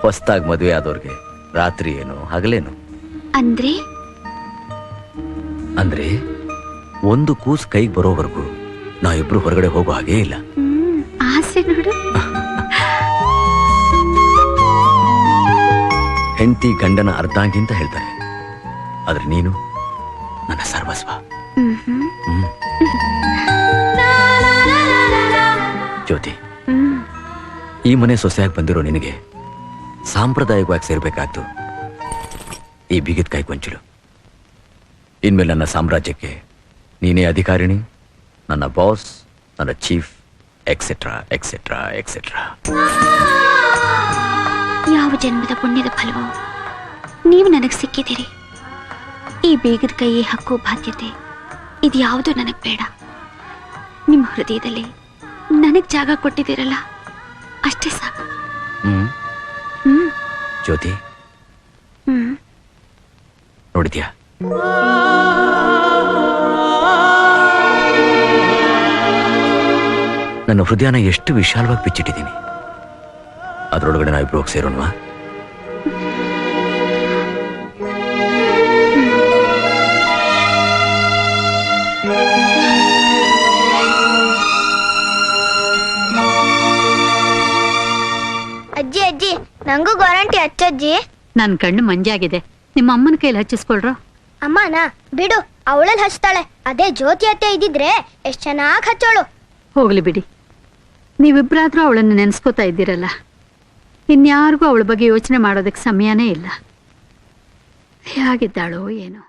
ಹೊಸ್ದಾಗಿ ಮದುವೆ ಆದವ್ರಿಗೆ ರಾತ್ರಿ ಏನು ಹಗಲೇನು? ಅಂದ್ರೆ ಅಂದ್ರೆ ಒಂದು ಕೂಸು ಕೈಗೆ ಬರೋವರೆಗೂ ನಾವಿಬ್ರು ಹೊರಗಡೆ ಹೋಗೋ ಹಾಗೇ ಇಲ್ಲ. ಆಸೆ ನೋಡು. ಹೆಂಡತಿ ಗಂಡನ ಅರ್ಧಾಂಗಿ ಅಂತ ಹೇಳ್ತಾರೆ, ಆದ್ರೆ ನೀನು ನನ್ನ ಸರ್ವಸ್ವ. ಜ್ಯೋತಿ, ಈ ಮನೆ ಸೊಸೆಯಾಗಿ ಬಂದಿರೋ ನಿನಗೆ ಸಾಂಪ್ರದಾಯಿಕವಾಗಿ ಸೇರ್ಬೇಕಾದ್ದು ಈ ಬಿಗಿದ ಕೈ ಕೊಂಚಲು. ಇನ್ಮೇಲೆ ನನ್ನ ಸಾಮ್ರಾಜ್ಯಕ್ಕೆ ನೀನೇ ಅಧಿಕಾರಿಣಿ, ನನ್ನ ಬಾಸ್, ನನ್ನ ಚೀಫ್, ಎಕ್ಸೆಟ್ರಾ ಎಕ್ಸೆಟ್ರಾ ಎಕ್ಸೆಟ್ರಾ. ಯಾವ ಜನ್ಮದ ಪುಣ್ಯದ ಫಲವೋ ನೀವು ನನಗೆ ಸಿಕ್ಕಿದ್ದೀರಿ. ಈ ಬೇಗದ ಕೈಯೇ ಹಕ್ಕು ಬಾಧ್ಯತೆ ಇದ್ಯಾವುದು ನನಗೆ ಬೇಡ. ನಿಮ್ಮ ಹೃದಯದಲ್ಲಿ ನನಗೆ ಜಾಗ ಕೊಟ್ಟಿದ್ದೀರಲ್ಲ, ಅಷ್ಟೇ ಸಾಕು. ಜ್ಯೋತಿ, ನೋಡಿದ್ಯಾ, ನನ್ನ ಹೃದಯನ ಎಷ್ಟು ವಿಶಾಲವಾಗಿ ಬಿಚ್ಚಿಟ್ಟಿದ್ದೀನಿ. ಅದರೊಳಗಡೆ ನಾವಿಬ್ರು ಹೋಗಿ ಸೇರೋಣವಾ? ಅಜ್ಜಿ ಅಜ್ಜಿ, ನಂಗೂ ಗ್ಯಾರಂಟಿ ಹಚ್ಚಜ್ಜಿ. ನನ್ ಕಣ್ಣು ಮಂಜಾಗಿದೆ, ನಿಮ್ಮ ಅಮ್ಮನ ಕೈಲಿ ಹಚ್ಚಿಸ್ಕೊಳ್ರೋ. ಅಮ್ಮನ ಬಿಡು, ಅವಳಲ್ಲಿ ಹಚ್ತಾಳೆ. ಅದೇ ಜ್ಯೋತಿ ಅತ್ತೆ ಇದ್ದಿದ್ರೆ ಎಷ್ಟ್ ಚೆನ್ನಾಗ್ ಹಚ್ಚೋಳು. ಹೋಗ್ಲಿ ಬಿಡಿ, ನೀವಿಬ್ರಾದ್ರೂ ಅವಳನ್ನು ನೆನ್ಸ್ಕೋತಾ ಇದ್ದೀರಲ್ಲ, ಇನ್ಯಾರಿಗೂ ಅವಳ ಬಗ್ಗೆ ಯೋಚನೆ ಮಾಡೋದಕ್ಕೆ ಸಮಯನೇ ಇಲ್ಲ. ಹೇಗಿದ್ದಾಳೋ ಏನೋ.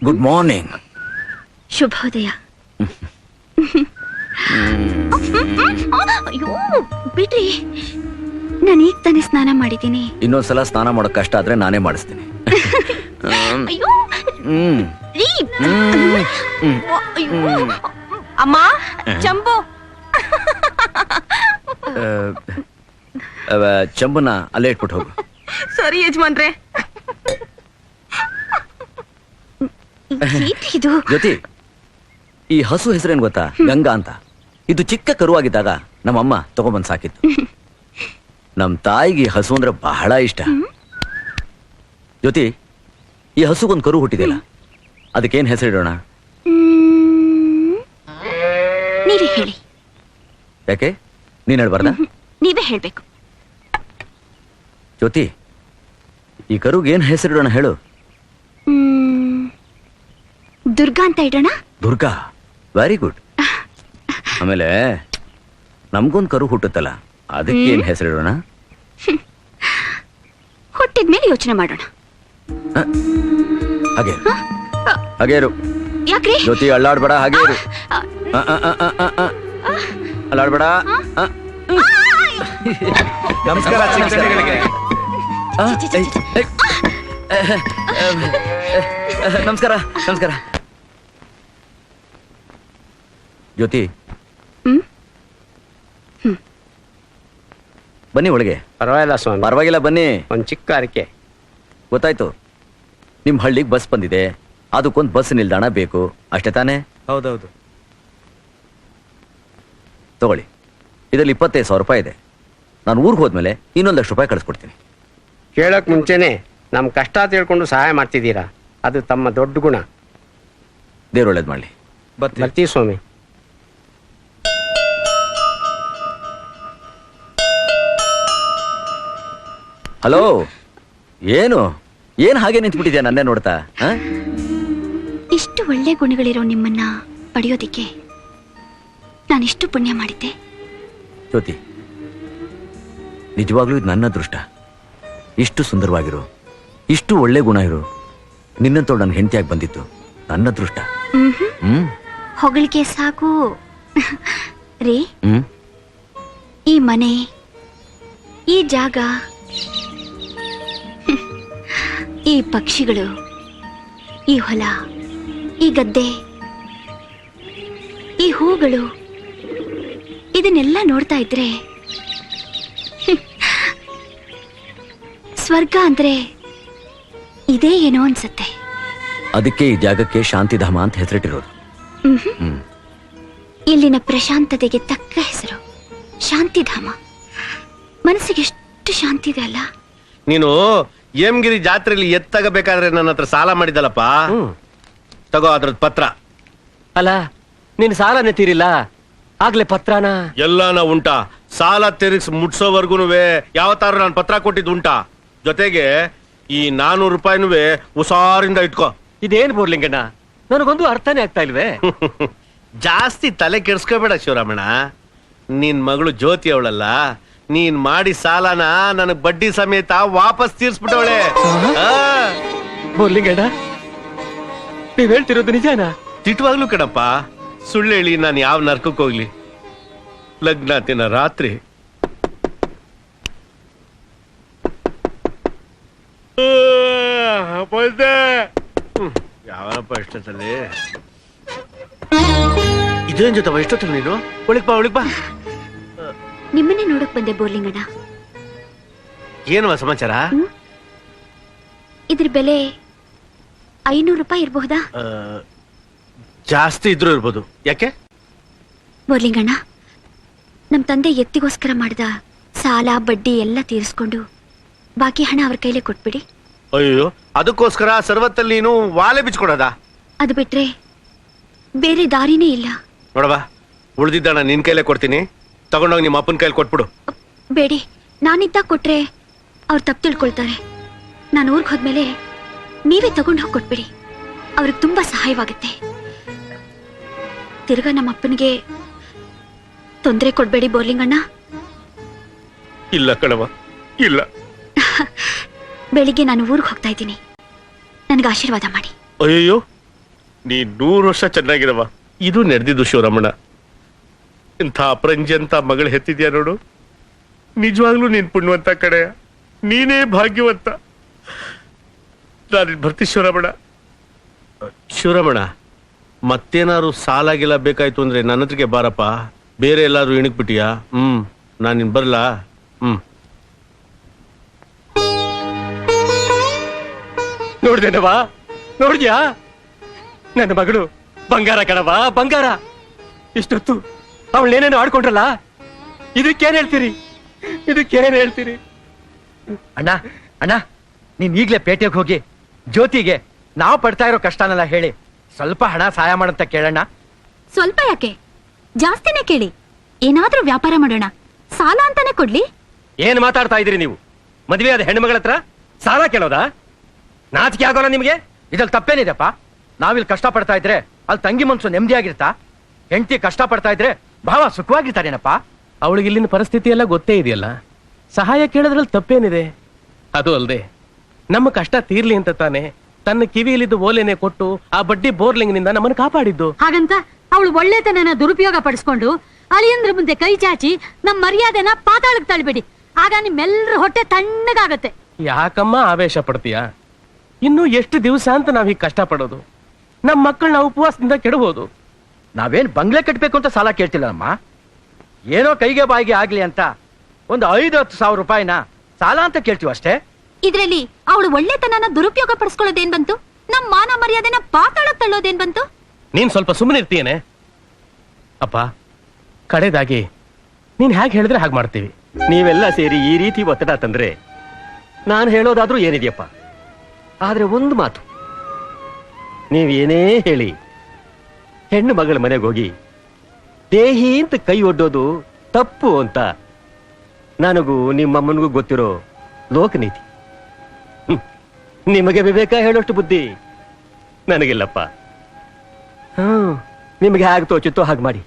Good morning. ಶುಭೋದಯ. ಅಯ್ಯೋ ಬಿಡ್ರಿ, ನಾನು ಈಗ ತಾನೇ ಸ್ನಾನ ಮಾಡಿದ್ದೀನಿ. ಇನ್ನೊಂದ್ಸಲ ಸ್ನಾನ ಮಾಡೋಕ್ ಕಷ್ಟ ಆದ್ರೆ ನಾನೇ ಮಾಡಿಸ್ತೀನಿ. ಅಯ್ಯೋ ರೀ, ಅಯ್ಯೋ ಅಮ್ಮ, ಚಂಬು. ಚಂಬುನ ಅಲ್ಲೇ ಇಟ್ಬಿಟ್ಟು ಹೋಗು. ಸರಿ ಯಜಮಾನ್ರೆ. ಇದು ಜ್ಯೋತಿ, ಈ ಹಸು ಹೆಸರೇನು ಗೊತ್ತಾ? ಗಂಗಾ ಅಂತ. ಇದು ಚಿಕ್ಕ ಕರುವಾಗಿದ್ದಾಗ ನಮ್ಮಮ್ಮ ತಗೊಂಬಂದ್ ಸಾಕಿತ್ತು. ನಮ್ ತಾಯಿಗೆ ಹಸು ಅಂದ್ರೆ ಬಹಳ ಇಷ್ಟ. ಜ್ಯೋತಿ, ಈ ಹಸುಗೊಂದು ಕರು ಹುಟ್ಟಿದೆಯಲ್ಲ, ಅದಕ್ಕೇನ್ ಹೆಸರಿಡೋಣ? ನೀವೇ ಹೇಳಿ. ಯಾಕೆ, ನೀನ್ ಹೇಳ್ಬಾರ್ದ? ನೀವೇ ಹೇಳ್ಬೇಕು. ಜ್ಯೋತಿ, ಈ ಕರುಗೆ ಏನ್ ಹೆಸರಿಡೋಣ ಹೇಳು? ದುರ್ಗಾ ಅಂತ ಇಡೋಣ. Durga, very good. ಆಮೇಲೆ ನಮ್ಗೊಂದು ಕರು ಹುಟ್ಟುತ್ತಲ್ಲ, ಅದಕ್ಕೆ ಏನ್ ಹೆಸರಿಡೋಣ? ಹುಟ್ಟಿದ್ಮೇಲೆ ಯೋಚನೆ ಮಾಡೋಣ. ಹಾಗೆ ಹಾಗೆ ಇರು. ಯಾಕ್ರಿ ಜ್ಯೋತಿ, ಅಳ್ಳಾಡ್ಬೇಡ, ಹಾಗೆ ಇರು. ಅಳ್ಳಾಡ್ಬೇಡ. ನಮಸ್ಕಾರ ಚಿಕ್ಕಗಳಿಗೆ. ನಮಸ್ಕಾರ ನಮಸ್ಕಾರ. ಜ್ಯೋತಿ, ಬನ್ನಿ ಒಳಗೆ. ಪರವಾಗಿಲ್ಲ ಸ್ವಾಮಿ. ಪರವಾಗಿಲ್ಲ, ಬನ್ನಿ. ಒಂದ್ ಚಿಕ್ಕ ಅರಿಕೆ. ಗೊತ್ತಾಯ್ತು, ನಿಮ್ ಹಳ್ಳಿಗೆ ಬಸ್ ಬಂದಿದೆ, ಅದಕ್ಕೊಂದು ಬಸ್ ನಿಲ್ದಾಣ ಬೇಕು, ಅಷ್ಟೇ ತಾನೇ? ಹೌದೌದು. ತಗೊಳ್ಳಿ, ಇದರಲ್ಲಿ 25,000 ರೂಪಾಯಿ ಇದೆ. ನಾನು ಊರಿಗೆ ಹೋದ್ಮೇಲೆ ಇನ್ನೊಂದು ಲಕ್ಷ ರೂಪಾಯಿ ಕಳಿಸ್ಕೊಡ್ತೀನಿ. ಕೇಳಕ್ ಮುಂಚೆನೆ ನಮ್ ಕಷ್ಟ ತಿಳ್ಕೊಂಡು ಸಹಾಯ ಮಾಡ್ತಿದ್ದೀರಾ, ಅದು ತಮ್ಮ ದೊಡ್ಡ ಗುಣ. ದೇವ್ರು ಒಳ್ಳೇದು ಮಾಡಲಿ. ಬರ್ತೀವಿ ಸ್ವಾಮಿ. ಹಲೋ, ಏನು ಹಾಗೆ ನಿಂತ್ಬಿಟ್ಟಿದ್ಯಾ ನನ್ನೇ ನೋಡ್ತಾ? ಇಷ್ಟು ಒಳ್ಳೆ ಗುಣಗಳಿರೋ ನಿಮ್ಮನ್ನ ಪಡೆಯೋದಿಕ್ಕೆ ನಾನಿಷ್ಟು ಪುಣ್ಯ ಮಾಡಿದ್ದೆ. ಜ್ಯೋತಿ, ನಿಜವಾಗ್ಲೂ ಇದು ನನ್ನ ಅದೃಷ್ಟ. ಇಷ್ಟು ಸುಂದರವಾಗಿರು, ಇಷ್ಟು ಒಳ್ಳೆ ಗುಣ ಇರು, ನಿನ್ನಂತೋಳು ನನ್ನ ಹೆಂಡತಿಯಾಗಿ ಬಂದಿತ್ತು ನನ್ನ ಅದೃಷ್ಟ. ಹೊಗಳಿಕೆ ಸಾಕು ರೀ. ಈ ಮನೆ, ಈ ಜಾಗ, ಈ ಪಕ್ಷಿಗಳು, ಈ ಹೊಲ, ಈ ಗದ್ದೆ, ಈ ಹೂಗಳು, ಇದನ್ನೆಲ್ಲ ನೋಡ್ತಾ ಇದ್ರೆ ಸ್ವರ್ಗ ಅಂದ್ರೆ ಇದೇ ಏನೋ ಅನ್ಸತ್ತೆ. ಅದಕ್ಕೆ ಈ ಜಾಗಕ್ಕೆ ಶಾಂತಿಧಾಮ ಅಂತ ಹೆಸರಿಟ್ಟಿರೋದು. ಇಲ್ಲಿನ ಪ್ರಶಾಂತತೆಗೆ ತಕ್ಕ ಹೆಸರು ಶಾಂತಿಧಾಮ. ಮನಸ್ಸಿಗೆ ಎಷ್ಟು ಶಾಂತಿ ಇದೆ ಅಲ್ಲ. ನೀನು ಹೇಮಗಿರಿ ಜಾತ್ರೆಯಲ್ಲಿ ಎತ್ತಗಬೇಕಾದ್ರೆ ನನ್ನ ಹತ್ರ ಸಾಲ ಮಾಡಿದಲ್ಲಪ್ಪ, ತಗೋ ಅದ್ರದ್ ಪತ್ರ. ಅಲ್ಲ, ನಿನ್ ಸಾಲನೇ ತೀರಿಲ್ಲ, ಆಗ್ಲೇ ಪತ್ರನ ಎಲ್ಲಾನ ಉಂಟಾ? ಸಾಲ ತೀರಿಸಿ ಮುಟ್ಸೋವರ್ಗುನುವೆ ಯಾವತ್ತಾರು ನಾನು ಪತ್ರ ಕೊಟ್ಟಿದ್ದು ಉಂಟಾ? ಜೊತೆಗೆ ಈ 400 ರೂಪಾಯಿನೂ ಹುಷಾರಿಂದ ಇಟ್ಕೋ. ಇದೇನ್ ಬೋರ್ಲಿಂಗಣ್ಣ, ನನಗೊಂದು ಅರ್ಥನೇ ಆಗ್ತಾ ಇಲ್ವೇ? ಜಾಸ್ತಿ ತಲೆ ಕೆಡ್ಸ್ಕೋಬೇಡ ಶಿವರಾಮಣ್ಣ. ನಿನ್ ಮಗಳು ಜ್ಯೋತಿ ಅವಳಲ್ಲ, ನೀನ್ ಮಾಡಿ ಸಾಲನ ನನಗ್ ಬಡ್ಡಿ ಸಮೇತ ವಾಪಸ್ ತೀರ್ಸ್ಬಿಟ್ಟವಳೆ. ಬೋರ್ಲಿಂಗಣ್ಣ, ನೀವ್ ಹೇಳ್ತಿರೋದು ನಿಜಾನ? ತಿಟ್ಟವಾಗ್ಲು ಕಣಪ್ಪ, ಸುಳ್ಳು ಹೇಳಿ ನಾನು ಯಾವ ನರ್ಕಕ್ಕೆ ಹೋಗ್ಲಿ? ಲಗ್ನಾತಿನ ರಾತ್ರಿ ಯಾವನಪ್ಪ ಎಷ್ಟೊತ್ತಲ್ಲಿ? ಇದೇನ್ ಜೊತೆ ಎಷ್ಟೊತ್ತಲ್ಲಿ ನೀನು? ಒಳಗ್ ಬಾ, ಒಳಗ್ ಬಾ. ನಿಮ್ಮನ್ನೇ ನೋಡಕ್ ಬಂದೆ ಬೋರ್ಲಿಂಗಣ್ಣ. ಏನವ ಸಮಾಚಾರ? ಇದ್ರ ಬೆಲೆ 500 ರೂಪಾಯಿ ಇರಬಹುದಾ? ಜಾಸ್ತಿ ಇದ್ರೂ ಇರ್ಬೋದು. ಯಾಕೆ? ಬೋರ್ಲಿಂಗಣ್ಣ, ನಮ್ ತಂದೆ ಎತ್ತಿಗೋಸ್ಕರ ಮಾಡಿದ ಸಾಲ ಬಡ್ಡಿ ಎಲ್ಲ ತೀರಿಸ್ಕೊಂಡು ಬಾಕಿ ಹಣ ಅವ್ರ ಕೈಲೇ ಕೊಟ್ಬಿಡಿ. ಅಯ್ಯೋ, ಅದಕ್ಕೋಸ್ಕರ ಸರ್ವತ್ತಲ್ಲಿ ನೀನು ವಾಲೆ ಬಿಚ್ಕೊಡೋದ? ಅದು ಬಿಟ್ರೆ ಬೇರೆ ದಾರಿನೇ ಇಲ್ಲ. ನೋಡವಾ, ಉಳ್ದಿದ್ದಣ್ಣ ನಿನ್ ಕೈಲೇ ಕೊಡ್ತೀನಿ, ತಗೊಂಡೋಗಿ ನಿಮ್ಮ ಅಪ್ಪನ ಕೈಲಿ ಕೊಟ್ಬಿಡು. ಬೇಡಿ, ನಾನಿದ್ದಾಗ ಕೊಟ್ರೆ ಅವ್ರು ತಪ್ಪು ತಿಳ್ಕೊಳ್ತಾರೆ. ನಾನು ಊರ್ಗ್ ಹೋದ್ಮೇಲೆ ನೀವೇ ತಗೊಂಡು ಹೋಗಿ ಕೊಟ್ಬಿಡಿ, ಅವ್ರಿಗೆ ತುಂಬಾ ಸಹಾಯವಾಗುತ್ತೆ. ತಿರ್ಗಾ ನಮ್ಮ ಅಪ್ಪನಿಗೆ ತೊಂದರೆ ಕೊಡ್ಬೇಡಿ ಬೋರ್ಲಿಂಗಣ್ಣ. ಇಲ್ಲ ಕಣವ, ಇಲ್ಲ. ಬೆಳಿಗ್ಗೆ ನಾನು ಊರಿಗೆ ಹೋಗ್ತಾ ಇದ್ದೀನಿ, ನನಗೆ ಆಶೀರ್ವಾದ ಮಾಡಿ. ಅಯ್ಯೋ, ನೀ 100 ವರ್ಷ ಚೆನ್ನಾಗಿರವ. ಇದು ನಡೆದಿದ್ದು ಶಿವರಾಮಣ್ಣ. ಇಂಥ ಅಪರಂಜಿ ಅಂತ ಮಗಳು ಹೆತ್ತಿದ್ಯಾ ನೋಡು. ನಿಜವಾಗ್ಲೂ ನೀನ್ ಪುಣ್ಯವಂತ ಕಡೆ, ನೀನೇ ಭಾಗ್ಯವಂತ. ನಾನು ಬರ್ತಿ ಶಿವರಾಮಣ್ಣ. ಶಿವರಾಮಣ್ಣ, ಮತ್ತೇನಾದ್ರು ಸಾಲಾಗಿಲ್ಲ ಬೇಕಾಯ್ತು ಅಂದ್ರೆ ನನ್ನ ಹತ್ರಕ್ಕೆ ಬಾರಪ್ಪ. ಬೇರೆ ಎಲ್ಲಾರು ಇಣಕ್ಬಿಟ್ಟಿಯಾ? ನಾನು ನಿನ್ ಬರ್ಲಾ? ನೋಡ್ದೇನವಾ, ನೋಡ್ದ್ಯಾ? ನನ್ನ ಮಗಳು ಬಂಗಾರ ಕಣವಾ, ಬಂಗಾರ. ಇಷ್ಟೊತ್ತು ಅವಳೇನೇನು ಆಡ್ಕೊಂಡ್ರಲ್ಲ, ಇದಕ್ಕೇನ್ ಹೇಳ್ತೀರಿ? ಇದಕ್ಕೇನ್ ಹೇಳ್ತೀರಿ? ಅಣ್ಣ ಅಣ್ಣ, ನೀನ್ ಈಗ್ಲೇ ಪೇಟೆಗೆ ಹೋಗಿ ಜ್ಯೋತಿಗೆ ನಾವು ಪಡ್ತಾ ಇರೋ ಕಷ್ಟನೆಲ್ಲ ಹೇಳಿ ಸ್ವಲ್ಪ ಹಣ ಸಹಾಯ ಮಾಡಂತ ಕೇಳೋಣ. ಸ್ವಲ್ಪ ಯಾಕೆ, ಜಾಸ್ತಿನೇ ಕೇಳಿ. ಏನಾದ್ರೂ ವ್ಯಾಪಾರ ಮಾಡೋಣ, ಸಾಲ ಅಂತಾನೆ ಕೊಡ್ಲಿ. ಏನ್ ಮಾತಾಡ್ತಾ ಇದೀರಿ ನೀವು? ಮದ್ವೆ ಆದ ಹೆಣ್ಮಗಳ ಹತ್ರ ಸಾಲ ಕೇಳೋದಾ? ನಾಚಿಕೆ ಆಗೋಲ್ಲ ನಿಮ್ಗೆ? ಇದ್ರಲ್ಲಿ ತಪ್ಪೇನಿದೆಪ್ಪ? ನಾವಿಲ್ಲಿ ಕಷ್ಟ ಪಡ್ತಾ ಇದ್ರೆ ಅಲ್ಲಿ ತಂಗಿ ಮನ್ಸು ನೆಮ್ಮದಿಯಾಗಿರ್ತಾ? ಹೆಂಡತಿ ಕಷ್ಟ ಪಡ್ತಾ ಇದ್ರೆ ಭಾವ ಸುಖವಾಗಿರ್ತಾರೇನಪ್ಪ? ಅವಳಿಗೆ ಇಲ್ಲಿನ ಪರಿಸ್ಥಿತಿ ಎಲ್ಲ ಗೊತ್ತೇ ಇದೆಯಲ್ಲ, ಸಹಾಯ ಕೇಳೋದ್ರಲ್ಲಿ ತಪ್ಪೇನಿದೆ? ಅದು ಅಲ್ದೆ ನಮ್ಮ ಕಷ್ಟ ತೀರ್ಲಿ ಅಂತ ತಾನೆ ತನ್ನ ಕಿವಿಯಲ್ಲಿದ್ದು ಓಲೆನೆ ಕೊಟ್ಟು ಆ ಬಡ್ಡಿ ಬೋರ್ಲಿಂಗ್ನಿಂದ ನಮ್ಮನ್ನು ಕಾಪಾಡಿದ್ದು. ಹಾಗಂತ ಅವಳು ಒಳ್ಳೆತನನ ದುರುಪಯೋಗ ಪಡಿಸ್ಕೊಂಡು ಅಳಿಯಂದ್ರ ಮುಂದೆ ಕೈ ಚಾಚಿ ನಮ್ಮ ಮರ್ಯಾದೆನ ಪಾತಾಳಕ್ಕೆ ತಳ್ಳಿಬಿಡಿ. ಆಗ ನಿಮ್ಮೆಲ್ಲರ ಹೊಟ್ಟೆ ತಣ್ಣಗಾಗತ್ತೆ. ಯಾಕಮ್ಮ ಆವೇಶ ಪಡ್ತೀಯಾ? ಇನ್ನು ಎಷ್ಟು ದಿವಸ ಅಂತ ನಾವ್ ಹೀಗೆ ಕಷ್ಟ ಪಡೋದು? ನಮ್ಮ ಮಕ್ಕಳನ್ನ ಉಪವಾಸದಿಂದ ಕೆಡಬಹುದು. ನಾವೇನ್ ಬಂಗ್ಲೆ ಕಟ್ಬೇಕು ಅಂತ ಸಾಲ ಕೇಳ್ತಿಲ್ಲಮ್ಮ. ಏನೋ ಕೈಗೆ ಬಾಯಿಗೆ ಆಗ್ಲಿ ಅಂತ ಒಂದು 5-10 ಸಾವಿರ ರೂಪಾಯಿನ ಸಾಲ ಅಂತ ಕೇಳ್ತೀವಿ ಅಷ್ಟೇ. ಇದ್ರಲ್ಲಿ ಅವಳು ಒಳ್ಳೆತನನ ದುರುಪಯೋಗ ಪಡಿಸ್ಕೊಳ್ಳೋದೇನ್ ಬಂತು? ನಮ್ ಮಾನ ಮರ್ಯಾದೆನ ಪಾತಾಳಕ್ಕೆ ತಳ್ಳೋದೇನ್ ಬಂತು? ನೀನ್ ಸ್ವಲ್ಪ ಸುಮ್ಮನೆ ಇರ್ತೀಯೇನೆ? ಅಪ್ಪ, ಕಡೆದಾಗಿ ನೀನ್ ಹೇಗೆ ಹೇಳಿದ್ರೆ ಹಾಗೆ ಮಾಡ್ತೀವಿ. ನೀವೆಲ್ಲ ಸೇರಿ ಈ ರೀತಿ ಒತ್ತಡ ತಂದ್ರೆ ನಾನು ಹೇಳೋದಾದ್ರೂ ಏನಿದೆಯಪ್ಪ. ಆದ್ರೆ ಒಂದು ಮಾತು, ನೀವೇನೇ ಹೇಳಿ ಹೆಣ್ಣು ಮಗಳ ಮನೆಗೆ ಹೋಗಿ ದೇಹಿ ಅಂತ ಕೈ ಒಡ್ಡೋದು ತಪ್ಪು ಅಂತ ನನಗೂ ನಿಮ್ಮಮ್ಮನಿಗೂ ಗೊತ್ತಿರೋ ಲೋಕನೀತಿ. ನಿಮಗೆ ವಿವೇಕ ಹೇಳೋಷ್ಟು ಬುದ್ಧಿ ನನಗಿಲ್ಲಪ್ಪ. ನಿಮಗೆ ಹೇಗೆ ತೋಚುತ್ತೋ ಹಾಗೆ ಮಾಡಿ.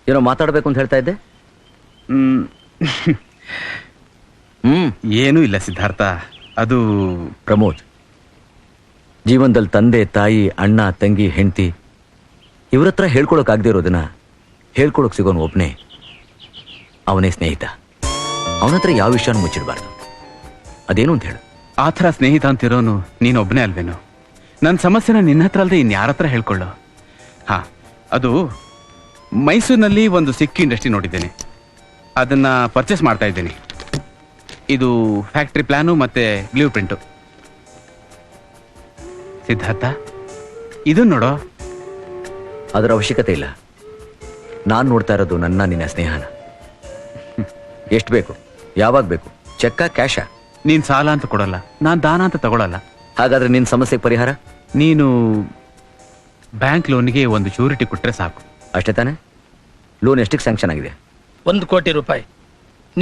ಏನೋ ಮಾತಾಡ್ಬೇಕು ಅಂತ ಹೇಳ್ತಾ ಇದ್ದೆ. ಏನೂ ಇಲ್ಲ ಸಿದ್ಧಾರ್ಥ. ಅದು ಪ್ರಮೋದ್, ಜೀವನದಲ್ಲಿ ತಂದೆ ತಾಯಿ ಅಣ್ಣ ತಂಗಿ ಹೆಂಡತಿ ಇವ್ರ ಹತ್ರ ಹೇಳ್ಕೊಳಕ್ಕಾಗದೇ ಇರೋದನ್ನ ಹೇಳ್ಕೊಳಕ್ ಸಿಗೋನು ಒಬ್ನೇ, ಅವನೇ ಸ್ನೇಹಿತ. ಅವನ ಹತ್ರ ಯಾವ ವಿಷಯನೂ ಮುಚ್ಚಿಡಬಾರ್ದು. ಅದೇನು ಅಂತ ಹೇಳು. ಆ ಥರ ಸ್ನೇಹಿತ ಅಂತಿರೋನು ನೀನೊಬ್ಬನೇ ಅಲ್ವೇನು? ನನ್ನ ಸಮಸ್ಯೆನ ನಿನ್ನ ಹತ್ರ ಅಲ್ಲದೆ ಇನ್ಯಾರ ಹತ್ರ ಹೇಳ್ಕೊಳ್ಳು. ಹಾ, ಅದು ಮೈಸೂರಿನಲ್ಲಿ ಒಂದು ಸಿಕ್ ಇಂಡಸ್ಟ್ರಿ ನೋಡಿದ್ದೇನೆ, ಅದನ್ನ ಪರ್ಚೇಸ್ ಮಾಡ್ತಾ ಇದ್ದೀನಿ. ಇದು ಫ್ಯಾಕ್ಟ್ರಿ ಪ್ಲಾನು ಮತ್ತೆ ಬ್ಲೂ ಪ್ರಿಂಟು. ಸಿದ್ಧಾರ್ಥ, ಇದನ್ನ ನೋಡೋ. ಅದರ ಅವಶ್ಯಕತೆ ಇಲ್ಲ. ನಾನು ನೋಡ್ತಾ ಇರೋದು ನನ್ನ ನಿನ್ನ ಸ್ನೇಹನ. ಎಷ್ಟು ಬೇಕು, ಯಾವಾಗ ಬೇಕು, ಚೆಕ್ಕ ಕ್ಯಾಶಾ? ನೀನ್ ಸಾಲ ಅಂತ ಕೊಡಲ್ಲ, ನಾನ್ ದಾನ ಅಂತ ತಗೊಳಲ್ಲ. ಹಾಗಾದ್ರೆ ನಿನ್ನ ಸಮಸ್ಯೆಗೆ ಪರಿಹಾರ? ನೀನು ಬ್ಯಾಂಕ್ ಲೋನ್ಗೆ ಒಂದು ಶ್ಯೂರಿಟಿ ಕೊಟ್ರೆ ಸಾಕು. ಅಷ್ಟೇ ತಾನೆ? ಲೋನ್ ಎಷ್ಟಕ್ಕೆ ಸ್ಯಾಂಕ್ಷನ್ ಆಗಿದೆ? 1 ಕೋಟಿ ರೂಪಾಯಿ.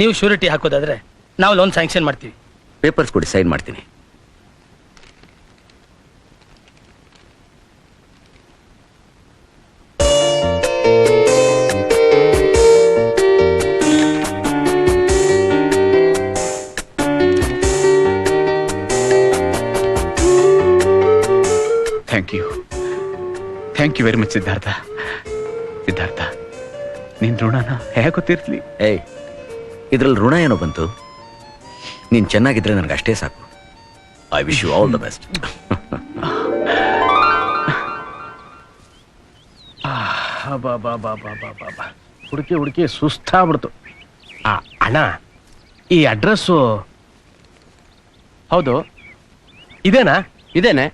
ನೀವು ಶ್ಯೂರಿಟಿ ಹಾಕೋದಾದ್ರೆ ನಾವು ಲೋನ್ ಸ್ಯಾಂಕ್ಷನ್ ಮಾಡ್ತೀವಿ. ಪೇಪರ್ಸ್ ಕೊಡಿ, ಸೈನ್ ಮಾಡ್ತೀನಿ. Thank you very much Siddhartha. ನಿನ್ ಋಣನ ಹೇಗೆ ಗೊತ್ತಿರ್ಲಿ? ಏಯ್, ಇದ್ರಲ್ಲಿ ಋಣ ಏನೋ ಬಂತು? ನೀನ್ ಚೆನ್ನಾಗಿದ್ರೆ ನನಗೆ ಅಷ್ಟೇ ಸಾಕು. I wish you all the best. ಹುಡುಕಿ ಸುಸ್ತಾಗ್ಬಿಡ್ತು. ಅಣ್ಣ, ಈ ಅಡ್ರೆಸ್ಸು ಹೌದು ಇದೇನಾ? ಇದೇನೆ.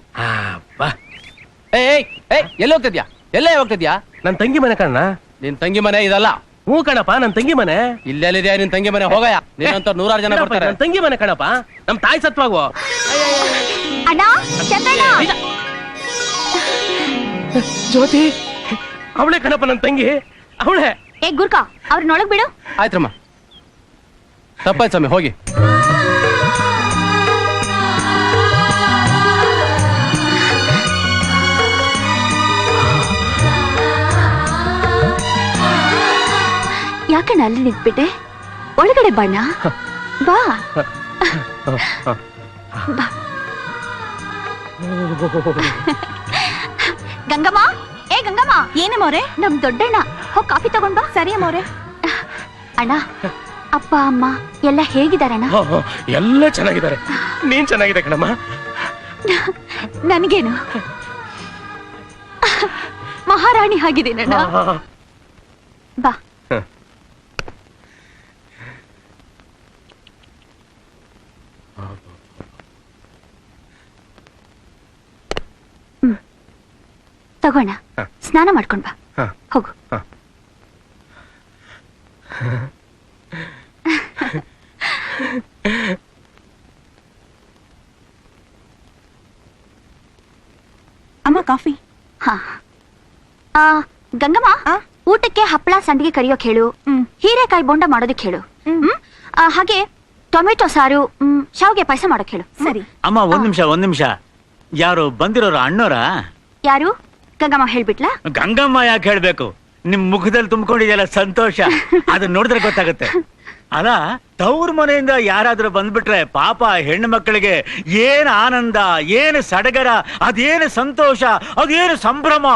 ಎಲ್ಲಿ ಹೋಗ್ತಿದ್ಯಾ? ಎಲ್ಲೇ ಹೋಗ್ತಿದ್ಯಾ? ನನ್ನ ತಂಗಿ ಮನೆ ಕಣ್ಣ. ನಿನ್ ತಂಗಿ ಮನೆ ಇದಲ್ಲ? ಹ್ಞೂ ಕಣಪ್ಪ, ನನ್ನ ತಂಗಿ ಮನೆ. ಇಲ್ಲೆಲ್ಲಿದ್ಯಾ ನಿನ್ ತಂಗಿ ಮನೆ? ಹೋಗಯ್ಯ, ನೀನಂತ 100 ಜನ ಬರ್ತಾರೆ. ನನ್ನ ತಂಗಿ ಮನೆ ಕಣಪ್ಪ, ನಮ್ ತಾಯಿ ಸತ್ವಾಗು. ಜ್ಯೋತಿ ಅವಳೆ ಕಣಪ್ಪ ನನ್ನ ತಂಗಿ, ಅವಳೆ. ಏ ಗುರ್ಕ, ಅವ್ರನ್ನೊಳಗ್ ಬಿಡು. ಆಯ್ತ್ರಮ್ಮ, ತಪ್ಪಾಯ್ತು ಸ್ವಾಮಿ, ಹೋಗಿ. ಯಾಕಣ್ಣ ಅಲ್ಲಿ ನಿಂತ್ಬಿಟ್ಟೆ? ಒಳಗಡೆ ಬಣ್ಣ ಬಾ. ಗಂಗಮ್ಮ, ಏ ಗಂಗಮ್ಮ. ಏನೇ ಮೋರೆ? ನಮ್ ದೊಡ್ಡಣ್ಣ. ಹೋಗ್ ಕಾಫಿ ತಗೊಂಡ್ ಬಾ. ಸರಿ ಮೋರೆ. ಅಣ್ಣ, ಅಪ್ಪ ಅಮ್ಮ ಎಲ್ಲ ಹೇಗಿದಾರಣ್ಣ? ಎಲ್ಲ ಚೆನ್ನಾಗಿದ್ದಾರೆ. ನೀನ್ ಚೆನ್ನಾಗಿದೆ ಕಣಮ್ಮ. ನನ್ಗೇನು, ಮಹಾರಾಣಿ ಆಗಿದ್ದೀನಣ್ಣ. ಬಾ. ತಗೋಣ, ಸ್ನಾನ ಮಾಡ್ಕೊಂಡ್ ಬಾ. ಹೋಗು. ಅಮ್ಮ ಕಾಫಿ. ಹಾ, ಗಂಗಮ್ಮ, ಊಟಕ್ಕೆ ಹಪ್ಪಳ ಸಂಡಿಗೆ ಕರಿಯೋಕ್ ಹೇಳು. ಹೀರೆಕಾಯಿ ಬೋಂಡ ಮಾಡೋದಕ್ಕೆ ಹೇಳು. ಹಾಗೆ ಟೊಮೆಟೊ ಸಾರು, ಶಾವಿಗೆ ಪಾಯಸ ಮಾಡೋಕ್ ಹೇಳು. ಸರಿ ಅಮ್ಮ. ಒಂದ್ ನಿಮಿಷ. ಯಾರು ಬಂದಿರೋರು? ಅಣ್ಣೋರ? ಯಾರು? ಗಂಗಮ್ಮ ಹೇಳ್ಬಿಟ್ಲಾ? ಗಂಗಮ್ಮ ಯಾಕೆ ಹೇಳ್ಬೇಕು? ನಿಮ್ ಮುಖದಲ್ಲಿ ತುಂಬಿಕೊಂಡಿದೆಯಲ್ಲ ಸಂತೋಷ, ಅದನ್ನ ನೋಡಿದ್ರೆ ಗೊತ್ತಾಗುತ್ತೆ. ಅಲ್ಲ, ತವ್ರ ಮನೆಯಿಂದ ಯಾರಾದ್ರೂ ಬಂದ್ಬಿಟ್ರೆ ಪಾಪ ಹೆಣ್ಣು ಮಕ್ಕಳಿಗೆ ಏನ್ ಆನಂದ, ಏನು ಸಡಗರ, ಅದೇನು ಸಂತೋಷ, ಅದೇನು ಸಂಭ್ರಮ.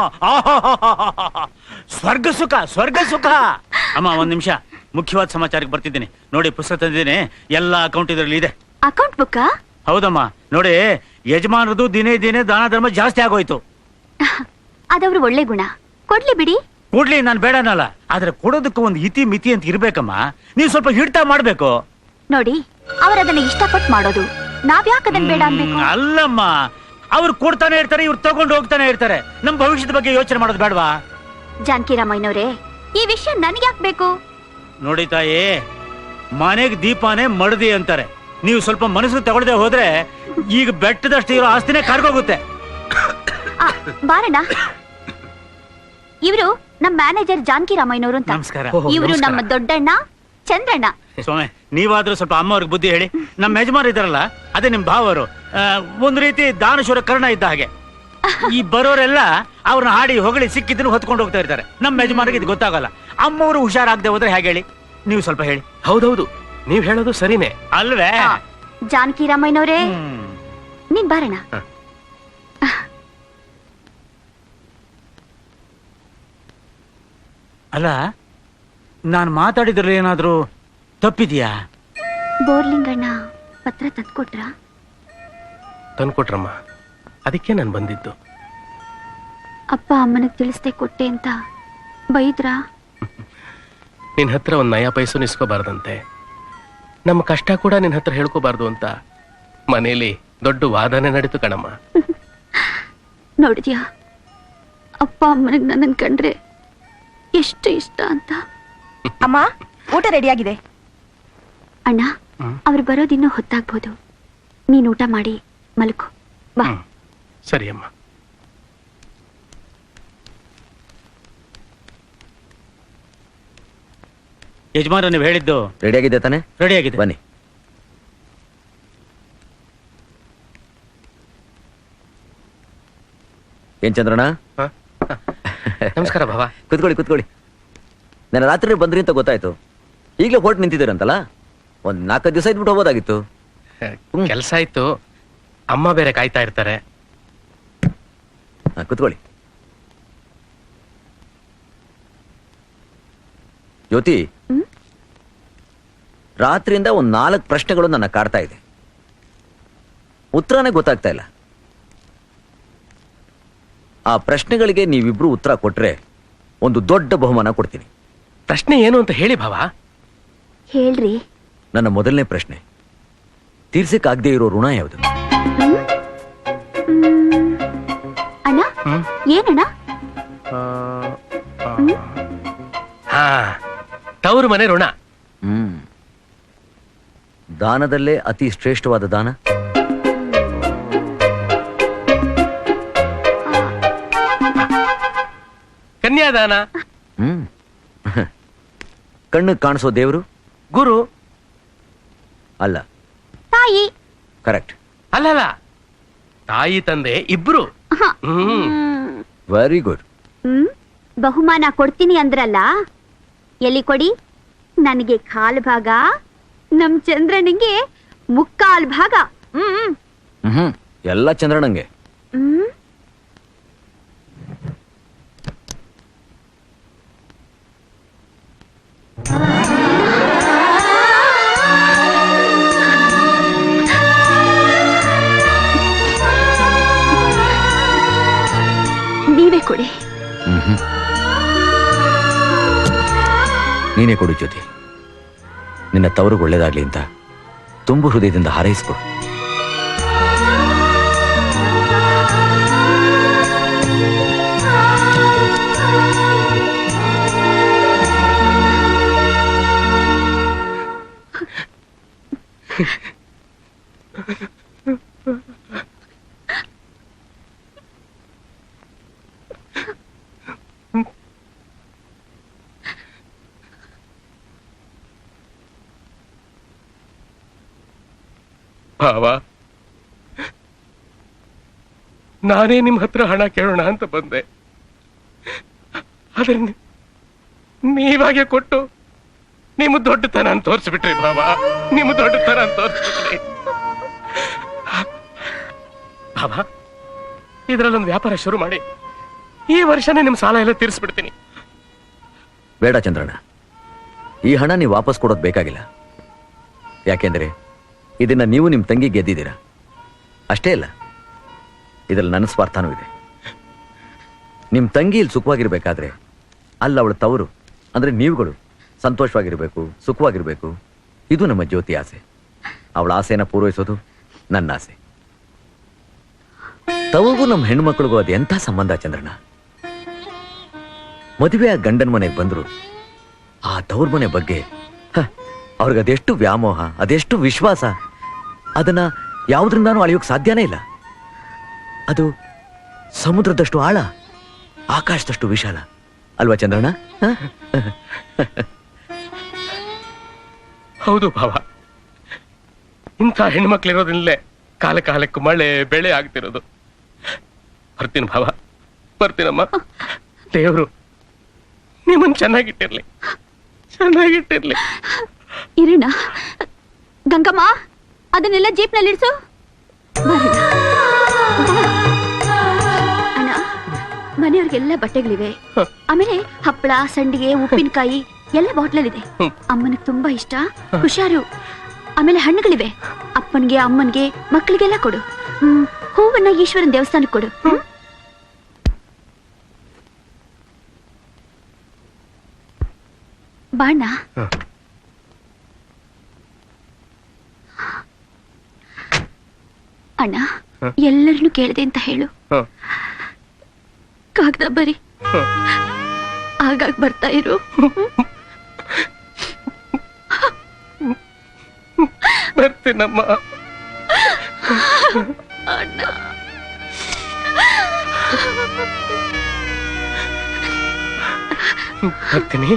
ಸ್ವರ್ಗ ಸುಖ. ಅಮ್ಮ ಒಂದ್ ನಿಮಿಷ, ಮುಖ್ಯವಾದ ಸಮಾಚಾರಕ್ಕೆ ಬರ್ತಿದ್ದೀನಿ. ನೋಡಿ, ಪುಸ್ತಕ ತಂದಿದ್ದೀನಿ, ಎಲ್ಲ ಅಕೌಂಟ್ ಇದರಲ್ಲಿ ಇದೆ. Account book? ಹೌದಮ್ಮ. ನೋಡಿ, ಯಜಮಾನರದು ದಿನೇ ದಾನ ಧರ್ಮ ಜಾಸ್ತಿ ಆಗೋಯ್ತು. ಅದವ್ರು ಒಳ್ಳೆ ಗುಣ, ಕೊಡ್ಲಿ ಬಿಡಿ. ಕೊಡ್ಲಿ, ನಾನು ಬೇಡನಲ್ಲ, ಆದ್ರೆ ಕೊಡೋದಕ್ಕೂ ಒಂದು ಇತಿ ಮಿತಿ ಅಂತ ಇರ್ಬೇಕಮ್ಮ. ನೀವು ಸ್ವಲ್ಪ ಹಿಡ್ತಾ ಮಾಡ್ಬೇಕು. ನೋಡಿ, ಅವರದನ್ನ ಇಷ್ಟಪಟ್ಟು ಮಾಡೋದು, ನಾವ್ಯಾಕೆ ಅದನ್ನ ಬೇಡ ಅನ್ಬೇಕು? ಅಲ್ಲಮ್ಮ, ಅವ್ರು ಕೊಡ್ತಾನೆ ಇರ್ತಾರೆ, ಇವ್ರು ತಗೊಂಡು ಹೋಗ್ತಾನೆ ಇರ್ತಾರೆ. ನಮ್ ಭವಿಷ್ಯದ ಬಗ್ಗೆ ಯೋಚನೆ ಮಾಡೋದು ಬೇಡವಾ? ಜಾನಕಿರಾಮಯ್ಯನವರೇ, ಈ ವಿಷಯ ನನಗ್ಯಾಕ್ ಬೇಕು? ನೋಡಿ ತಾಯಿ, ಮನೆಗ್ ದೀಪಾನೇ ಮಡದಿ ಅಂತಾರೆ. ನೀವು ಸ್ವಲ್ಪ ಮನಸ್ಸು ತಗೊಳ್ದೆ ಹೋದ್ರೆ ಈಗ ಬೆಟ್ಟದಷ್ಟು ಇರೋ ಆಸ್ತಿನೇ ಕರ್ಗೋಗುತ್ತೆ. ಬಾರಣ್ಣ, ಇವರು ನಮ್ಮ ಮ್ಯಾನೇಜರ್ ಜಾನಕಿ ರಾಮಯ್ಯನವರು ಅಂತ. ನಮಸ್ಕಾರ. ಇವರು ನಮ್ಮ ದೊಡ್ಡಣ್ಣ ಚಂದ್ರಣ್ಣ. ಸ್ವಾಮಿ, ನೀವಾದ್ರೂ ಸ್ವಲ್ಪ ಅಮ್ಮವ್ರಿಗೆ ಬುದ್ಧಿ ಹೇಳಿ. ನಮ್ಮ ಯಜಮಾನ ಇದಾರಲ್ಲ, ಅದೇ ನಿಮ್ ಭಾವರು, ಒಂದ್ ರೀತಿ ದಾನಶೂರ ಕರ್ಣ ಇದ್ದ ಹಾಗೆ. ಈ ಬರೋರೆಲ್ಲ ಅವ್ರನ್ನ ಹಾಡಿ ಹೊಗಳಿ ಸಿಕ್ಕಿದ್ದನ್ನು ಹೊತ್ಕೊಂಡು ಹೋಗ್ತಾ ಇರ್ತಾರೆ. ನಮ್ಮ ಯಜಮಾನಿಗೆ ಇದು ಗೊತ್ತಾಗಲ್ಲ. ಅಮ್ಮವರು ಹುಷಾರಾಗದೆ ಹೋದ್ರೆ ಹೇಗೆ ಹೇಳಿ? ನೀವು ಸ್ವಲ್ಪ ಹೇಳಿ. ಹೌದೌದು, ನೀವ್ ಹೇಳೋದು ಸರಿನೇ ಅಲ್ವೇ? ಜಾನಕಿ ರಾಮಯ್ಯನವರೇ, ನೀನ್ ಬಾರಣ್ಣ. ಅಲ್ಲ, ನಾನು ಮಾತಾಡಿದ್ರಲ್ಲಿ ಏನಾದ್ರೂ ತಪ್ಪಿದ್ಯಾ? ಬೋರ್ಲಿಂಗಣ್ಣ ಪತ್ರ ತಂದ್ಕೊಟ್ರ? ತಂದ್ಕೊಟ್ರಮ್ಮ, ಅದಕ್ಕೆ ನಾನು ಬಂದಿದ್ದು. ಅಪ್ಪ ಅಮ್ಮನಿಗೆ ತಿಳಿಸ್ದೆ ಕೊಟ್ಟೆ ಅಂತ ಬೈದ್ರಾ? ನಿನ್ ಹತ್ರ ಒಂದ್ ನಯ ಪೈಸು ನಿಸ್ಕೋಬಾರ್ದಂತೆ, ನಮ್ಮ ಕಷ್ಟ ಕೂಡ ನಿನ್ ಹತ್ರ ಹೇಳ್ಕೋಬಾರ್ದು ಅಂತ ಮನೇಲಿ ದೊಡ್ಡ ವಾದನೆ ನಡೀತು ಕಣಮ್ಮ. ನೋಡಿದ್ಯಾ, ಅಪ್ಪ ಅಮ್ಮನಿಗೆ ನನ್ನನ್ ಕಂಡ್ರೆ ಎಷ್ಟು ಇಷ್ಟ ಅಂತ. ಅಮ್ಮ, ಊಟ ರೆಡಿಯಾಗಿದೆ. ಅಣ್ಣ, ಅವ್ರು ಬರೋದಿನ್ನೂ ಹೊತ್ತಾಗ್ಬೋದು. ನೀನ್ ಊಟ ಮಾಡಿ ಮಲ್ಕೋ ಬಾ. ಸರಿ ಅಮ್ಮ. ಯಜಮಾನ, ನೀವು ಹೇಳಿದ್ದು ರೆಡಿ ಆಗಿದೆ ತಾನೆ? ರೆಡಿ ಆಗಿದೆ, ಬನ್ನಿ. ಏನ್ ಚಂದ್ರಣ್ಣ? ನಮಸ್ಕಾರ ಭಾವ. ಕುತ್ಕೊಳ್ಳಿ. ನಾನು ರಾತ್ರಿ ಬಂದ್ರಿ ಅಂತ ಗೊತ್ತಾಯ್ತು. ಈಗಲೇ ಹೊರಟು ನಿಂತಿದ್ದೀರಂತಲ್ಲ, ಒಂದ್ 4 ದಿವಸ ಇದ್ಬಿಟ್ಟು ಹೋಗೋದಾಗಿತ್ತು. ಕೆಲಸ ಆಯ್ತು, ಅಮ್ಮ ಬೇರೆ ಕಾಯ್ತಾ ಇರ್ತಾರೆ. ಕುತ್ಕೊಳ್ಳಿ. ಜ್ಯೋತಿ, ರಾತ್ರಿಯಿಂದ ಒಂದ್ 4 ಪ್ರಶ್ನೆಗಳು ನನ್ನ ಕಾಡ್ತಾ ಇದೆ. ಉತ್ತರನೇ ಗೊತ್ತಾಗ್ತಾ ಇಲ್ಲ. ಆ ಪ್ರಶ್ನೆಗಳಿಗೆ ನೀವಿಬ್ರು ಉತ್ತರ ಕೊಟ್ರೆ ಒಂದು ದೊಡ್ಡ ಬಹುಮಾನ ಕೊಡ್ತೀನಿ. ಪ್ರಶ್ನೆ ಏನು ಅಂತ ಹೇಳಿ ಭಾವ. ಹೇಳ್ರಿ. ನನ್ನ ಮೊದಲನೇ ಪ್ರಶ್ನೆ, ತೀರ್ಸಕ್ಕಾಗದೇ ಇರೋ ಋಣ ಯಾವುದು? ಅಣ್ಣ, ಏನಣ್ಣ? ತವರು ಮನೆ ಋಣ. ದಾನದಲ್ಲೇ ಅತಿ ಶ್ರೇಷ್ಠವಾದ ದಾನ? ಕನ್ಯಾದಾನ. ಕಣ್ಣು ಕಾಣಿಸೋ ದೇವರು? ಗುರು. ಅಲ್ಲ. ತಾಯಿ. ಕರೆಕ್ಟ್. ಅಲ್ಲಲ್ಲ, ತಾಯಿ ತಂದೆ ಇಬ್ರು. Very good. ಬಹುಮಾನ ಕೊಡ್ತೀನಿ ಅಂದ್ರಲ್ಲ, ಎಲ್ಲಿ ಕೊಡಿ? ನನಗೆ ಕಾಲ್ ಭಾಗ, ನಮ್ ಚಂದ್ರನಿಗೆ ಮುಕ್ಕಾಲ್ ಭಾಗ. ಎಲ್ಲ ಚಂದ್ರನಂಗೆ. ನೀವೇ ಕೊಡಿ. ನೀನೇ ಕೊಡು ಜ್ಯೋತಿ. ನಿನ್ನ ತವರಿಗೆ ಒಳ್ಳೇದಾಗ್ಲಿ ಅಂತ ತುಂಬು ಹೃದಯದಿಂದ ಹಾರೈಸ್ಕೊಡು. ಭಾವ, ನಾನೇ ನಿಮ್ ಹತ್ರ ಹಣ ಕೇಳೋಣ ಅಂತ ಬಂದೆ. ಆದ್ರೆ ನೀವಾಗೆ ಕೊಟ್ಟು ನಿಮ್ಮ ದೊಡ್ಡತನ ಅಂತ ತೋರಿಸ್ಬಿಟ್ರಿ ಭಾವ. ನಿಮ್ಮ ದೊಡ್ಡತನ ಅಂತ ತೋರಿಸ್ಬಿಟ್ರಿ ಭಾವ. ಇದ್ರಲ್ಲೊಂದು ವ್ಯಾಪಾರ ಶುರು ಮಾಡಿ ಈ ವರ್ಷನೇ ನಿಮ್ ಸಾಲ ಎಲ್ಲ ತೀರಿಸ್ಬಿಡ್ತೀನಿ. ಬೇಡ ಚಂದ್ರಣ್ಣ, ಈ ಹಣ ನೀವು ವಾಪಸ್ ಕೊಡೋದು ಬೇಕಾಗಿಲ್ಲ. ಯಾಕೆಂದ್ರೆ ಇದನ್ನ ನೀವು ನಿಮ್ಮ ತಂಗಿ ಗೆದ್ದಿದ್ದೀರಾ. ಅಷ್ಟೇ ಅಲ್ಲ, ಇದ್ರಲ್ಲಿ ನನ್ನ ಸ್ವಾರ್ಥನೂ ಇದೆ. ನಿಮ್ಮ ತಂಗಿ ಇಲ್ಲಿ ಸುಖವಾಗಿರ್ಬೇಕಾದ್ರೆ ಅಲ್ಲ ಅವಳ ತವರು ಅಂದ್ರೆ ನೀವುಗಳು ಸಂತೋಷವಾಗಿರ್ಬೇಕು, ಸುಖವಾಗಿರ್ಬೇಕು. ಇದು ನಮ್ಮ ಜ್ಯೋತಿ ಆಸೆ. ಅವಳ ಆಸೆನ ಪೂರೈಸೋದು ನನ್ನ ಆಸೆ. ತವಗೂ ನಮ್ಮ ಹೆಣ್ಮಕ್ಳಿಗೂ ಅದು ಎಂಥ ಸಂಬಂಧ ಚಂದ್ರಣ್ಣ. ಮದುವೆ ಆ ಗಂಡನ ಮನೆಗೆ ಬಂದ್ರು ಆ ತವ್ರ ಮನೆ ಬಗ್ಗೆ ಅವ್ರಿಗೆ ಅದೆಷ್ಟು ವ್ಯಾಮೋಹ, ಅದೆಷ್ಟು ವಿಶ್ವಾಸ, ಅದನ್ನ ಯಾವುದ್ರಿಂದಾನು ಅಳಿಯೋಕ್ ಸಾಧ್ಯನೇ ಇಲ್ಲ. ಅದು ಸಮುದ್ರದಷ್ಟು ಆಳ, ಆಕಾಶದಷ್ಟು ವಿಶಾಲ. ಅಲ್ವಾ ಚಂದ್ರಣ್ಣ? ಹೌದು ಭಾವ, ಇಂಥ ಹೆಣ್ಮಕ್ಳಿರೋದ್ರಿಂದಲೇ ಕಾಲ ಕಾಲಕ್ಕೆ ಮಳೆ ಬೆಳೆ ಆಗ್ತಿರೋದು. ಬರ್ತೀನಿ ಭಾವ, ಬರ್ತೀನಮ್ಮ. ದೇವ್ರು ನಿಮ್ಮನ್ ಚೆನ್ನಾಗಿಟ್ಟಿರ್ಲಿ, ಚೆನ್ನಾಗಿಟ್ಟಿರ್ಲಿ. ಇರೋಣ. ಗಂಗಮ್ಮ, ಅದನ್ನೆಲ್ಲ ಜೀಪ್ನಲ್ಲಿ ಇಡ್ಸು. ಅಣ್ಣ, ಮನೆಯವ್ರಿಗೆಲ್ಲ ಬಟ್ಟೆಗಳಿವೆ. ಆಮೇಲೆ ಹಪ್ಪಳ, ಸಂಡಿಗೆ, ಉಪ್ಪಿನಕಾಯಿ ಎಲ್ಲ ಬಾಟ್ಲಲ್ಲಿದೆ. ಅಮ್ಮನಿಗೆ ತುಂಬಾ ಇಷ್ಟ. ಹುಷಾರು. ಆಮೇಲೆ ಹಣ್ಣುಗಳಿವೆ. ಅಪ್ಪನಿಗೆ, ಅಮ್ಮನಿಗೆ, ಮಕ್ಕಳಿಗೆಲ್ಲ ಕೊಡು. ಹೂವನ್ನ ಈಶ್ವರನ್ ದೇವಸ್ಥಾನಕ್ಕೆ ಕೊಡು. ಬಾಣ. ಅಣ್ಣ, ಎಲ್ಲರನ್ನು ಕೇಳಿದೆ ಅಂತ ಹೇಳು. ಕಾಗದ ಬರಿ, ಆಗಾಗ ಬರ್ತಾ ಇರು. ಬರ್ತೀನಮ್ಮ. ಅಣ್ಣ, ಬರ್ತೀನಿ.